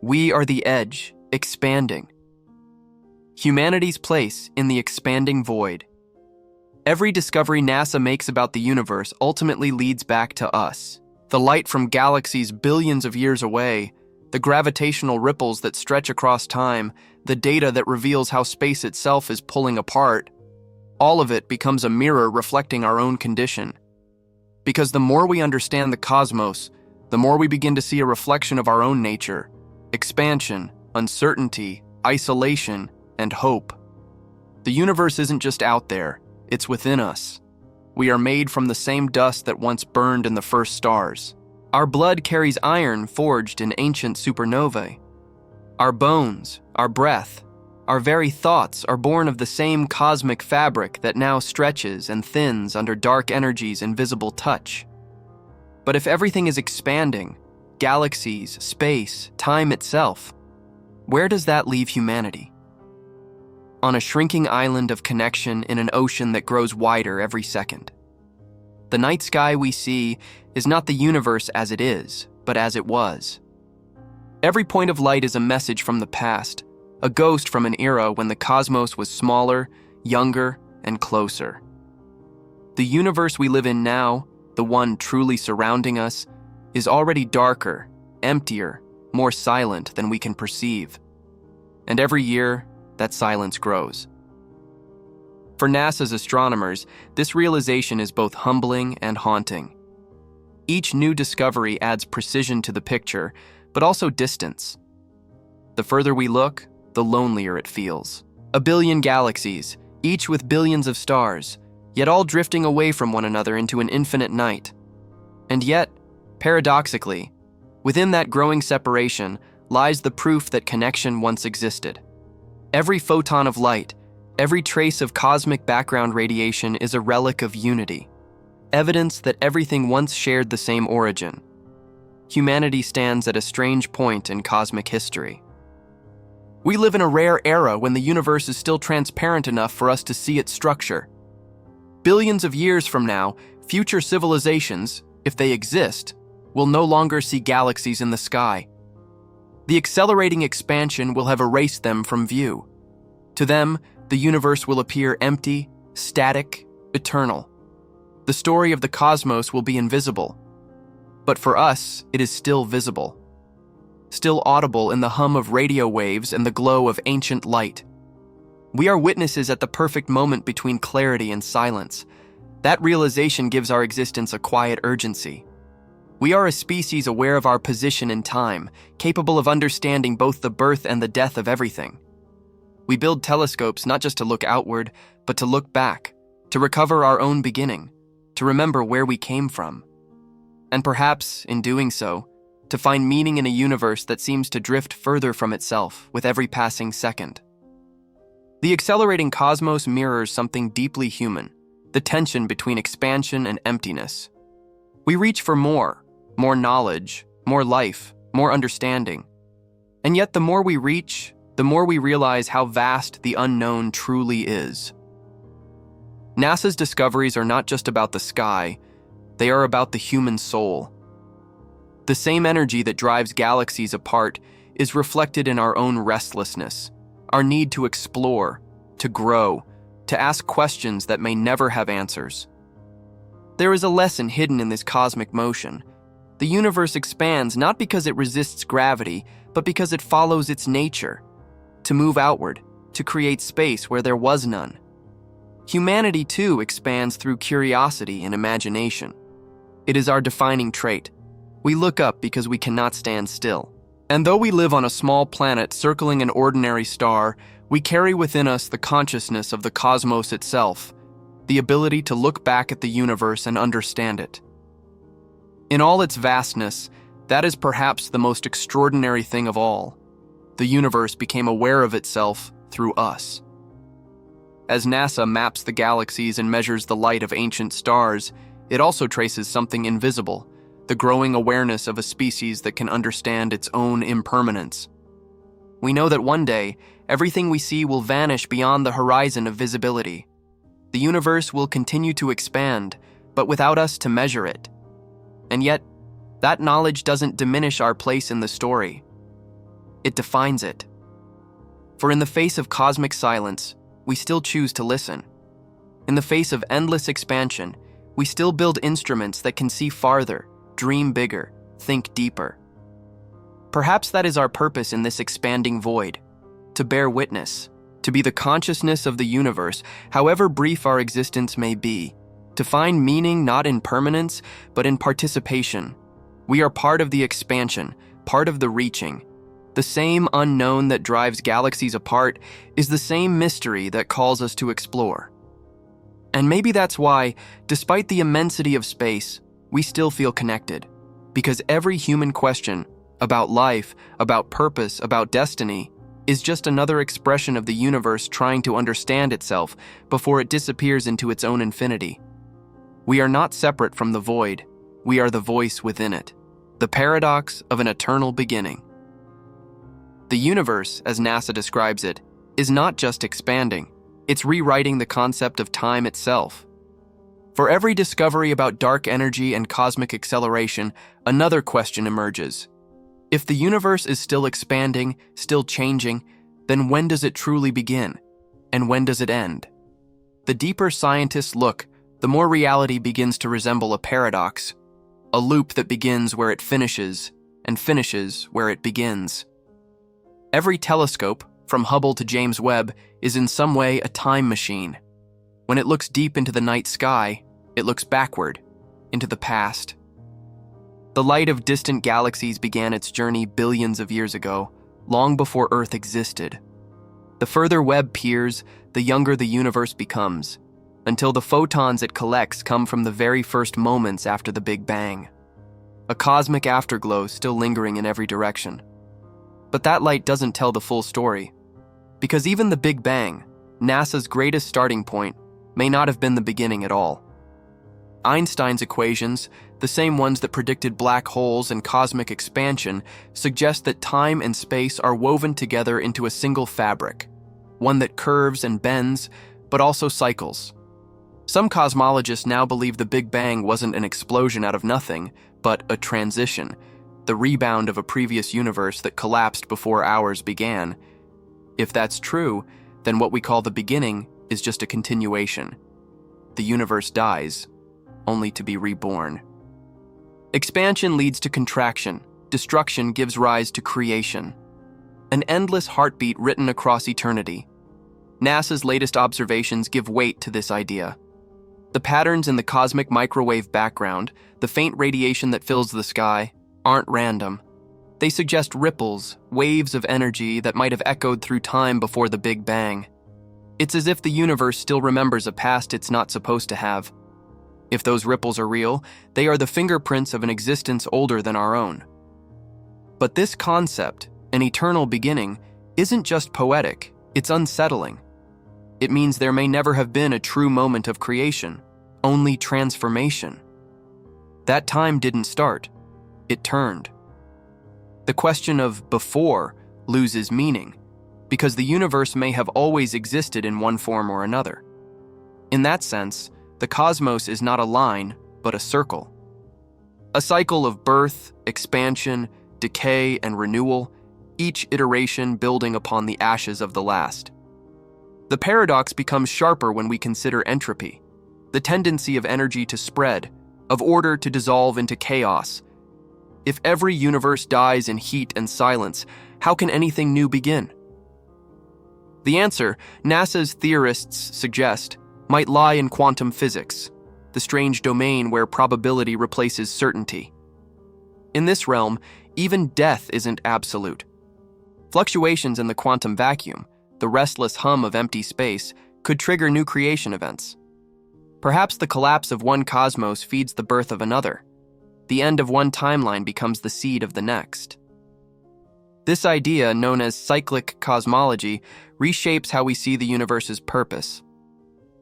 We are the edge, expanding. Humanity's place in the expanding void. Every discovery NASA makes about the universe ultimately leads back to us. The light from galaxies billions of years away, the gravitational ripples that stretch across time, the data that reveals how space itself is pulling apart, all of it becomes a mirror reflecting our own condition. Because the more we understand the cosmos, the more we begin to see a reflection of our own nature, expansion, uncertainty, isolation, and hope. The universe isn't just out there, it's within us. We are made from the same dust that once burned in the first stars. Our blood carries iron forged in ancient supernovae. Our bones, our breath, our very thoughts are born of the same cosmic fabric that now stretches and thins under dark energy's invisible touch. But if everything is expanding, galaxies, space, time itself, where does that leave humanity? On a shrinking island of connection in an ocean that grows wider every second. The night sky we see is not the universe as it is, but as it was. Every point of light is a message from the past, a ghost from an era when the cosmos was smaller, younger, and closer. The universe we live in now, the one truly surrounding us, is already darker, emptier, more silent than we can perceive. And every year, that silence grows. For NASA's astronomers, this realization is both humbling and haunting. Each new discovery adds precision to the picture, but also distance. The further we look, the lonelier it feels. A billion galaxies, each with billions of stars, yet all drifting away from one another into an infinite night. And yet, paradoxically, within that growing separation lies the proof that connection once existed. Every photon of light, every trace of cosmic background radiation is a relic of unity, evidence that everything once shared the same origin. Humanity stands at a strange point in cosmic history. We live in a rare era when the universe is still transparent enough for us to see its structure. Billions of years from now, future civilizations, if they exist, will no longer see galaxies in the sky. The accelerating expansion will have erased them from view. To them, the universe will appear empty, static, eternal. The story of the cosmos will be invisible. But for us, it is still visible. Still audible in the hum of radio waves and the glow of ancient light. We are witnesses at the perfect moment between clarity and silence. That realization gives our existence a quiet urgency. We are a species aware of our position in time, capable of understanding both the birth and the death of everything. We build telescopes not just to look outward, but to look back, to recover our own beginning, to remember where we came from. And perhaps, in doing so, to find meaning in a universe that seems to drift further from itself with every passing second. The accelerating cosmos mirrors something deeply human, the tension between expansion and emptiness. We reach for more knowledge, more life, more understanding. And yet the more we reach, the more we realize how vast the unknown truly is. NASA's discoveries are not just about the sky, they are about the human soul. The same energy that drives galaxies apart is reflected in our own restlessness, our need to explore, to grow, to ask questions that may never have answers. There is a lesson hidden in this cosmic motion. The universe expands not because it resists gravity, but because it follows its nature, to move outward, to create space where there was none. Humanity, too, expands through curiosity and imagination. It is our defining trait. We look up because we cannot stand still. And though we live on a small planet circling an ordinary star, we carry within us the consciousness of the cosmos itself, the ability to look back at the universe and understand it. In all its vastness, that is perhaps the most extraordinary thing of all. The universe became aware of itself through us. As NASA maps the galaxies and measures the light of ancient stars, it also traces something invisible, the growing awareness of a species that can understand its own impermanence. We know that one day, everything we see will vanish beyond the horizon of visibility. The universe will continue to expand, but without us to measure it. And yet, that knowledge doesn't diminish our place in the story. It defines it. For in the face of cosmic silence, we still choose to listen. In the face of endless expansion, we still build instruments that can see farther, dream bigger, think deeper. Perhaps that is our purpose in this expanding void, to bear witness, to be the consciousness of the universe, however brief our existence may be, to find meaning not in permanence, but in participation. We are part of the expansion, part of the reaching. The same unknown that drives galaxies apart is the same mystery that calls us to explore. And maybe that's why, despite the immensity of space, we still feel connected. Because every human question about life, about purpose, about destiny, is just another expression of the universe trying to understand itself before it disappears into its own infinity. We are not separate from the void. We are the voice within it, the paradox of an eternal beginning. The universe, as NASA describes it, is not just expanding, it's rewriting the concept of time itself. For every discovery about dark energy and cosmic acceleration, another question emerges. If the universe is still expanding, still changing, then when does it truly begin? And when does it end? The deeper scientists look, the more reality begins to resemble a paradox, a loop that begins where it finishes and finishes where it begins. Every telescope, from Hubble to James Webb, is in some way a time machine. When it looks deep into the night sky, it looks backward, into the past. The light of distant galaxies began its journey billions of years ago, long before Earth existed. The further Webb peers, the younger the universe becomes, until the photons it collects come from the very first moments after the Big Bang. A cosmic afterglow still lingering in every direction. But that light doesn't tell the full story, because even the Big Bang, NASA's greatest starting point, may not have been the beginning at all. Einstein's equations, the same ones that predicted black holes and cosmic expansion, suggest that time and space are woven together into a single fabric, one that curves and bends, but also cycles. Some cosmologists now believe the Big Bang wasn't an explosion out of nothing, but a transition, the rebound of a previous universe that collapsed before ours began. If that's true, then what we call the beginning is just a continuation. The universe dies, only to be reborn. Expansion leads to contraction. Destruction gives rise to creation. An endless heartbeat written across eternity. NASA's latest observations give weight to this idea. The patterns in the cosmic microwave background, the faint radiation that fills the sky, aren't random. They suggest ripples, waves of energy that might have echoed through time before the Big Bang. It's as if the universe still remembers a past it's not supposed to have. If those ripples are real, they are the fingerprints of an existence older than our own. But this concept, an eternal beginning, isn't just poetic, it's unsettling. It means there may never have been a true moment of creation, only transformation. That time didn't start, it turned. The question of before loses meaning, because the universe may have always existed in one form or another. In that sense, the cosmos is not a line, but a circle. A cycle of birth, expansion, decay, and renewal, each iteration building upon the ashes of the last. The paradox becomes sharper when we consider entropy, the tendency of energy to spread, of order to dissolve into chaos. If every universe dies in heat and silence, how can anything new begin? The answer, NASA's theorists suggest, might lie in quantum physics, the strange domain where probability replaces certainty. In this realm, even death isn't absolute. Fluctuations in the quantum vacuum, the restless hum of empty space, could trigger new creation events. Perhaps the collapse of one cosmos feeds the birth of another. The end of one timeline becomes the seed of the next. This idea, known as cyclic cosmology, reshapes how we see the universe's purpose.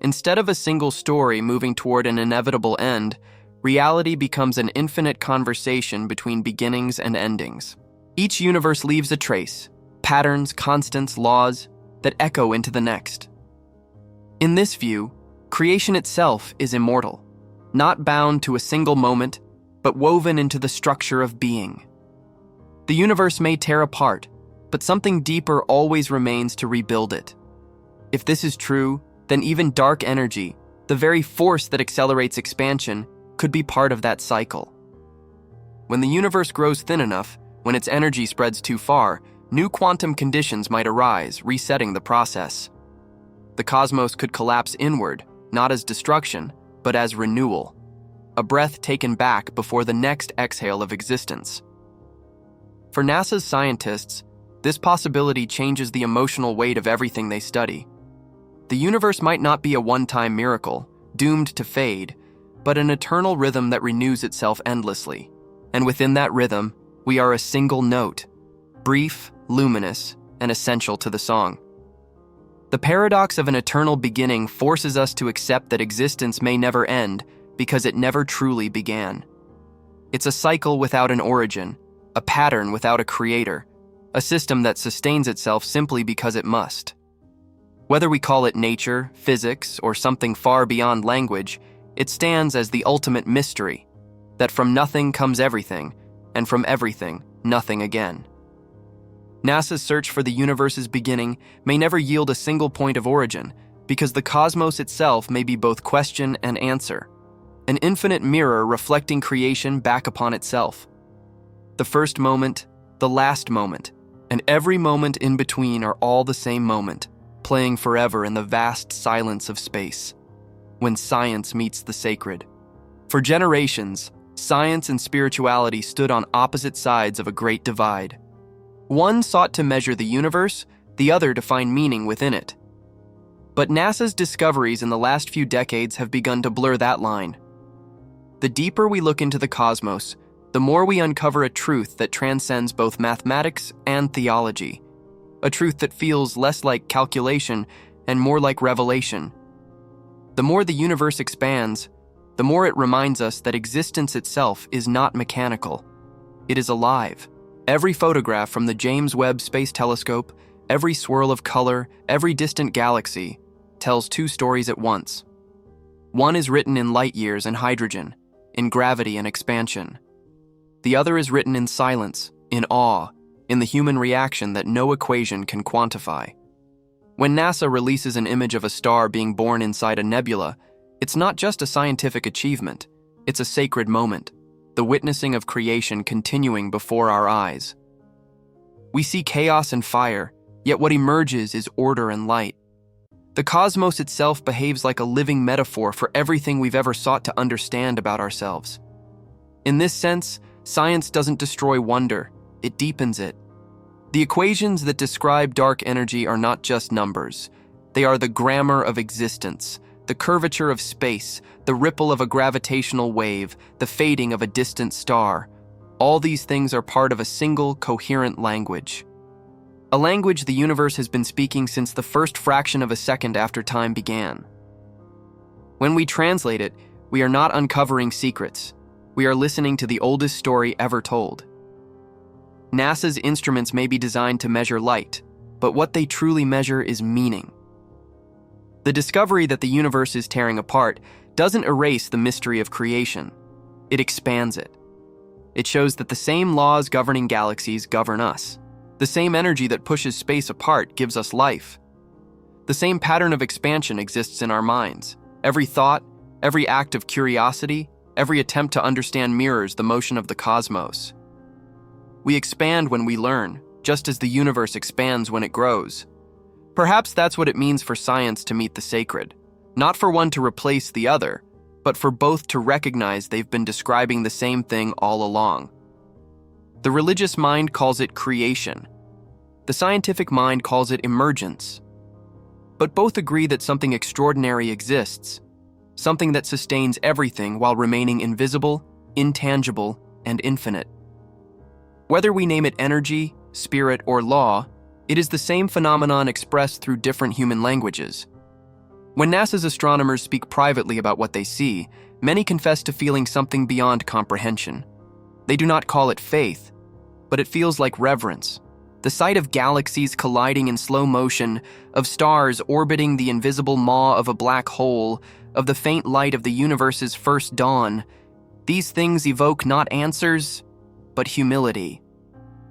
Instead of a single story moving toward an inevitable end, reality becomes an infinite conversation between beginnings and endings. Each universe leaves a trace, patterns, constants, laws, that echo into the next. In this view, creation itself is immortal, not bound to a single moment, but woven into the structure of being. The universe may tear apart, but something deeper always remains to rebuild it. If this is true, then even dark energy, the very force that accelerates expansion, could be part of that cycle. When the universe grows thin enough, when its energy spreads too far, new quantum conditions might arise, resetting the process. The cosmos could collapse inward, not as destruction, but as renewal, a breath taken back before the next exhale of existence. For NASA's scientists, this possibility changes the emotional weight of everything they study. The universe might not be a one-time miracle, doomed to fade, but an eternal rhythm that renews itself endlessly. And within that rhythm, we are a single note, brief, luminous, and essential to the song. The paradox of an eternal beginning forces us to accept that existence may never end because it never truly began. It's a cycle without an origin, a pattern without a creator, a system that sustains itself simply because it must. Whether we call it nature, physics, or something far beyond language, it stands as the ultimate mystery, that from nothing comes everything, and from everything, nothing again. NASA's search for the universe's beginning may never yield a single point of origin, because the cosmos itself may be both question and answer, an infinite mirror reflecting creation back upon itself. The first moment, the last moment, and every moment in between are all the same moment, playing forever in the vast silence of space, when science meets the sacred. For generations, science and spirituality stood on opposite sides of a great divide. One sought to measure the universe, the other to find meaning within it. But NASA's discoveries in the last few decades have begun to blur that line. The deeper we look into the cosmos, the more we uncover a truth that transcends both mathematics and theology, a truth that feels less like calculation and more like revelation. The more the universe expands, the more it reminds us that existence itself is not mechanical. It is alive. Every photograph from the James Webb Space Telescope, every swirl of color, every distant galaxy, tells two stories at once. One is written in light years and hydrogen, in gravity and expansion. The other is written in silence, in awe, in the human reaction that no equation can quantify. When NASA releases an image of a star being born inside a nebula, it's not just a scientific achievement, it's a sacred moment, the witnessing of creation continuing before our eyes. We see chaos and fire, yet what emerges is order and light. The cosmos itself behaves like a living metaphor for everything we've ever sought to understand about ourselves. In this sense, science doesn't destroy wonder, it deepens it. The equations that describe dark energy are not just numbers. They are the grammar of existence, the curvature of space, the ripple of a gravitational wave, the fading of a distant star. All these things are part of a single, coherent language. A language the universe has been speaking since the first fraction of a second after time began. When we translate it, we are not uncovering secrets. We are listening to the oldest story ever told. NASA's instruments may be designed to measure light, but what they truly measure is meaning. The discovery that the universe is tearing apart doesn't erase the mystery of creation. It expands it. It shows that the same laws governing galaxies govern us. The same energy that pushes space apart gives us life. The same pattern of expansion exists in our minds. Every thought, every act of curiosity, every attempt to understand mirrors the motion of the cosmos. We expand when we learn, just as the universe expands when it grows. Perhaps that's what it means for science to meet the sacred. Not for one to replace the other, but for both to recognize they've been describing the same thing all along. The religious mind calls it creation. The scientific mind calls it emergence. But both agree that something extraordinary exists, something that sustains everything while remaining invisible, intangible, and infinite. Whether we name it energy, spirit, or law, it is the same phenomenon expressed through different human languages. When NASA's astronomers speak privately about what they see, many confess to feeling something beyond comprehension. They do not call it faith, but it feels like reverence. The sight of galaxies colliding in slow motion, of stars orbiting the invisible maw of a black hole, of the faint light of the universe's first dawn, these things evoke not answers, but humility.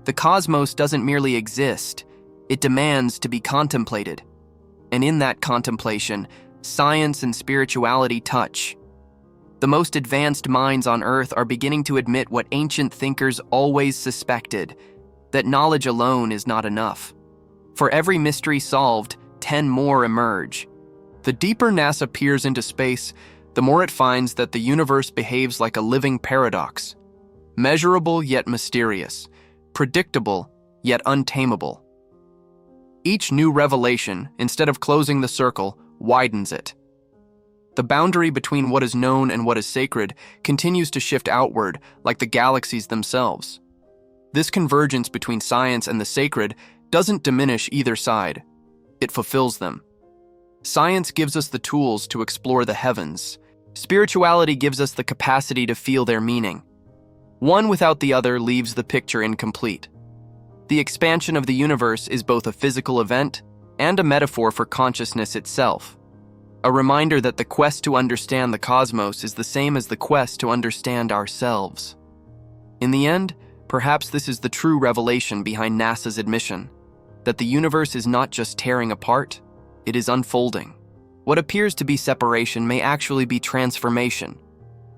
The cosmos doesn't merely exist, it demands to be contemplated. And in that contemplation, science and spirituality touch. The most advanced minds on Earth are beginning to admit what ancient thinkers always suspected, that knowledge alone is not enough. For every mystery solved, 10 more emerge. The deeper NASA peers into space, the more it finds that the universe behaves like a living paradox. Measurable yet mysterious, predictable yet untamable. Each new revelation, instead of closing the circle, widens it. The boundary between what is known and what is sacred continues to shift outward, like the galaxies themselves. This convergence between science and the sacred doesn't diminish either side. It fulfills them. Science gives us the tools to explore the heavens. Spirituality gives us the capacity to feel their meaning. One without the other leaves the picture incomplete. The expansion of the universe is both a physical event and a metaphor for consciousness itself. A reminder that the quest to understand the cosmos is the same as the quest to understand ourselves. In the end, perhaps this is the true revelation behind NASA's admission, that the universe is not just tearing apart, it is unfolding. What appears to be separation may actually be transformation,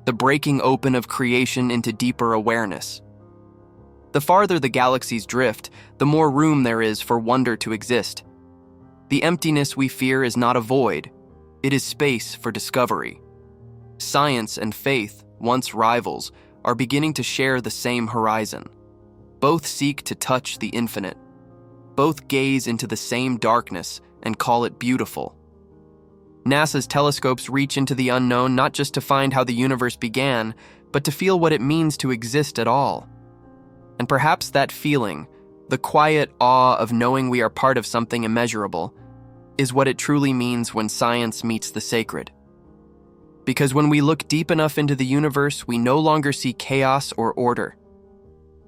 the breaking open of creation into deeper awareness. The farther the galaxies drift, the more room there is for wonder to exist. The emptiness we fear is not a void, it is space for discovery. Science and faith, once rivals, are beginning to share the same horizon. Both seek to touch the infinite. Both gaze into the same darkness and call it beautiful. NASA's telescopes reach into the unknown not just to find how the universe began, but to feel what it means to exist at all. And perhaps that feeling, the quiet awe of knowing we are part of something immeasurable, is what it truly means when science meets the sacred. Because when we look deep enough into the universe, we no longer see chaos or order.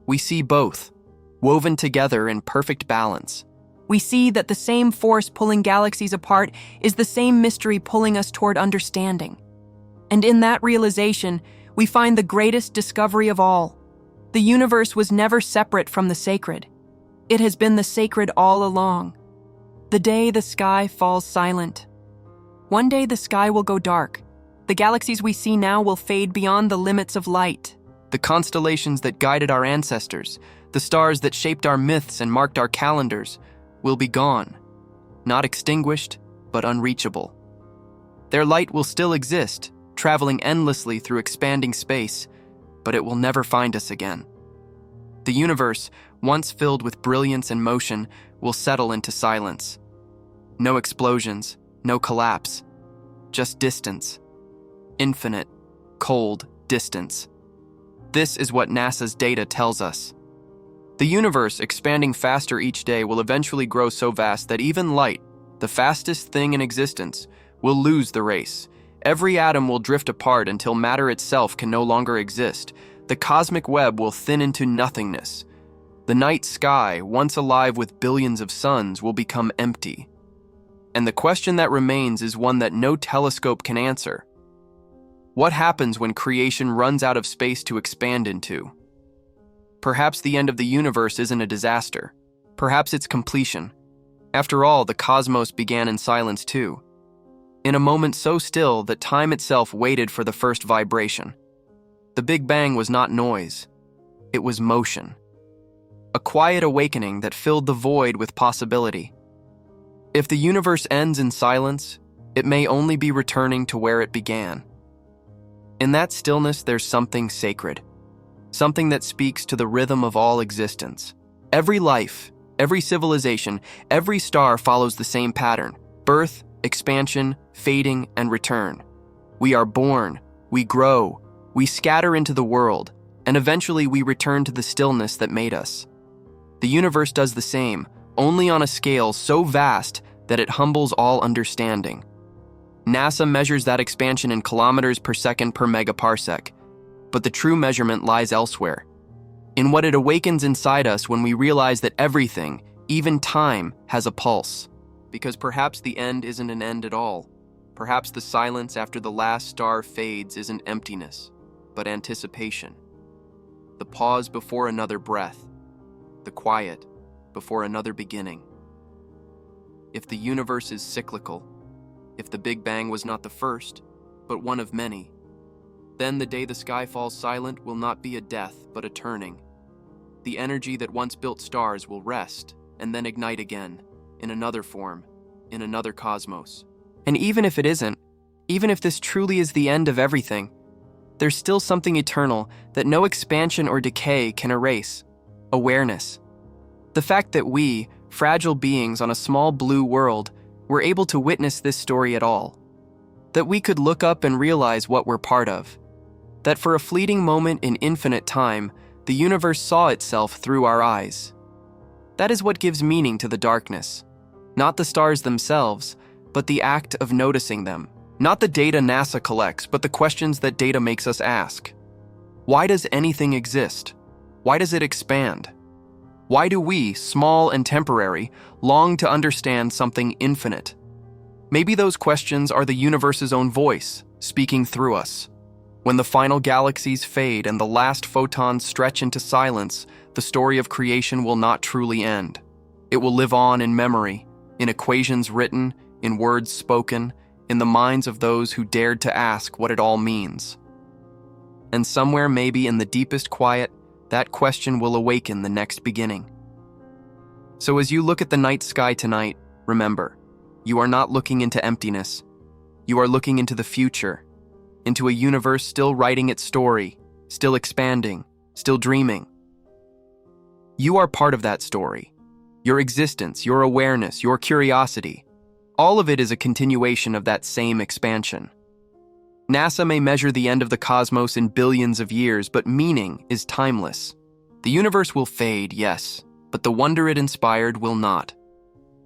We see both, woven together in perfect balance. We see that the same force pulling galaxies apart is the same mystery pulling us toward understanding. And in that realization, we find the greatest discovery of all. The universe was never separate from the sacred. It has been the sacred all along. The day the sky falls silent. One day the sky will go dark. The galaxies we see now will fade beyond the limits of light. The constellations that guided our ancestors, the stars that shaped our myths and marked our calendars, will be gone. Not extinguished, but unreachable. Their light will still exist, traveling endlessly through expanding space, but it will never find us again. The universe, once filled with brilliance and motion, will settle into silence. No explosions, no collapse, just distance. Infinite, cold distance. This is what NASA's data tells us. The universe, expanding faster each day, will eventually grow so vast that even light, the fastest thing in existence, will lose the race. Every atom will drift apart until matter itself can no longer exist. The cosmic web will thin into nothingness. The night sky, once alive with billions of suns, will become empty. And the question that remains is one that no telescope can answer. What happens when creation runs out of space to expand into? Perhaps the end of the universe isn't a disaster. Perhaps it's completion. After all, the cosmos began in silence too. In a moment so still that time itself waited for the first vibration. The Big Bang was not noise. It was motion. A quiet awakening that filled the void with possibility. If the universe ends in silence, it may only be returning to where it began. In that stillness, there's something sacred. Something that speaks to the rhythm of all existence. Every life, every civilization, every star follows the same pattern: birth, expansion, fading, and return. We are born, we grow, we scatter into the world, and eventually we return to the stillness that made us. The universe does the same, only on a scale so vast that it humbles all understanding. NASA measures that expansion in kilometers per second per megaparsec, but the true measurement lies elsewhere, in what it awakens inside us when we realize that everything, even time, has a pulse. Because perhaps the end isn't an end at all. Perhaps the silence after the last star fades isn't emptiness, but anticipation. The pause before another breath. The quiet before another beginning. If the universe is cyclical, if the Big Bang was not the first, but one of many, then the day the sky falls silent will not be a death, but a turning. The energy that once built stars will rest and then ignite again, in another form, in another cosmos. And even if it isn't, even if this truly is the end of everything, there's still something eternal that no expansion or decay can erase: awareness. The fact that we, fragile beings on a small blue world, were able to witness this story at all. That we could look up and realize what we're part of. That for a fleeting moment in infinite time, the universe saw itself through our eyes. That is what gives meaning to the darkness. Not the stars themselves, but the act of noticing them. Not the data NASA collects, but the questions that data makes us ask. Why does anything exist? Why does it expand? Why do we, small and temporary, long to understand something infinite? Maybe those questions are the universe's own voice, speaking through us. When the final galaxies fade and the last photons stretch into silence, the story of creation will not truly end. It will live on in memory, in equations written, in words spoken, in the minds of those who dared to ask what it all means. And somewhere, maybe in the deepest quiet, that question will awaken the next beginning. So as you look at the night sky tonight, remember, you are not looking into emptiness. You are looking into the future, into a universe still writing its story, still expanding, still dreaming. You are part of that story. your existence, your awareness, your curiosity. All of it is a continuation of that same expansion. NASA may measure the end of the cosmos in billions of years, but meaning is timeless. The universe will fade, yes, but the wonder it inspired will not.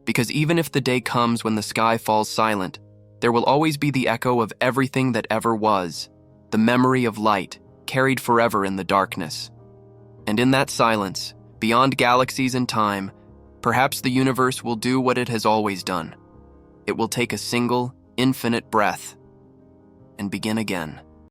Because even if the day comes when the sky falls silent, there will always be the echo of everything that ever was, the memory of light, carried forever in the darkness. And in that silence, beyond galaxies and time, perhaps the universe will do what it has always done. It will take a single, infinite breath and begin again.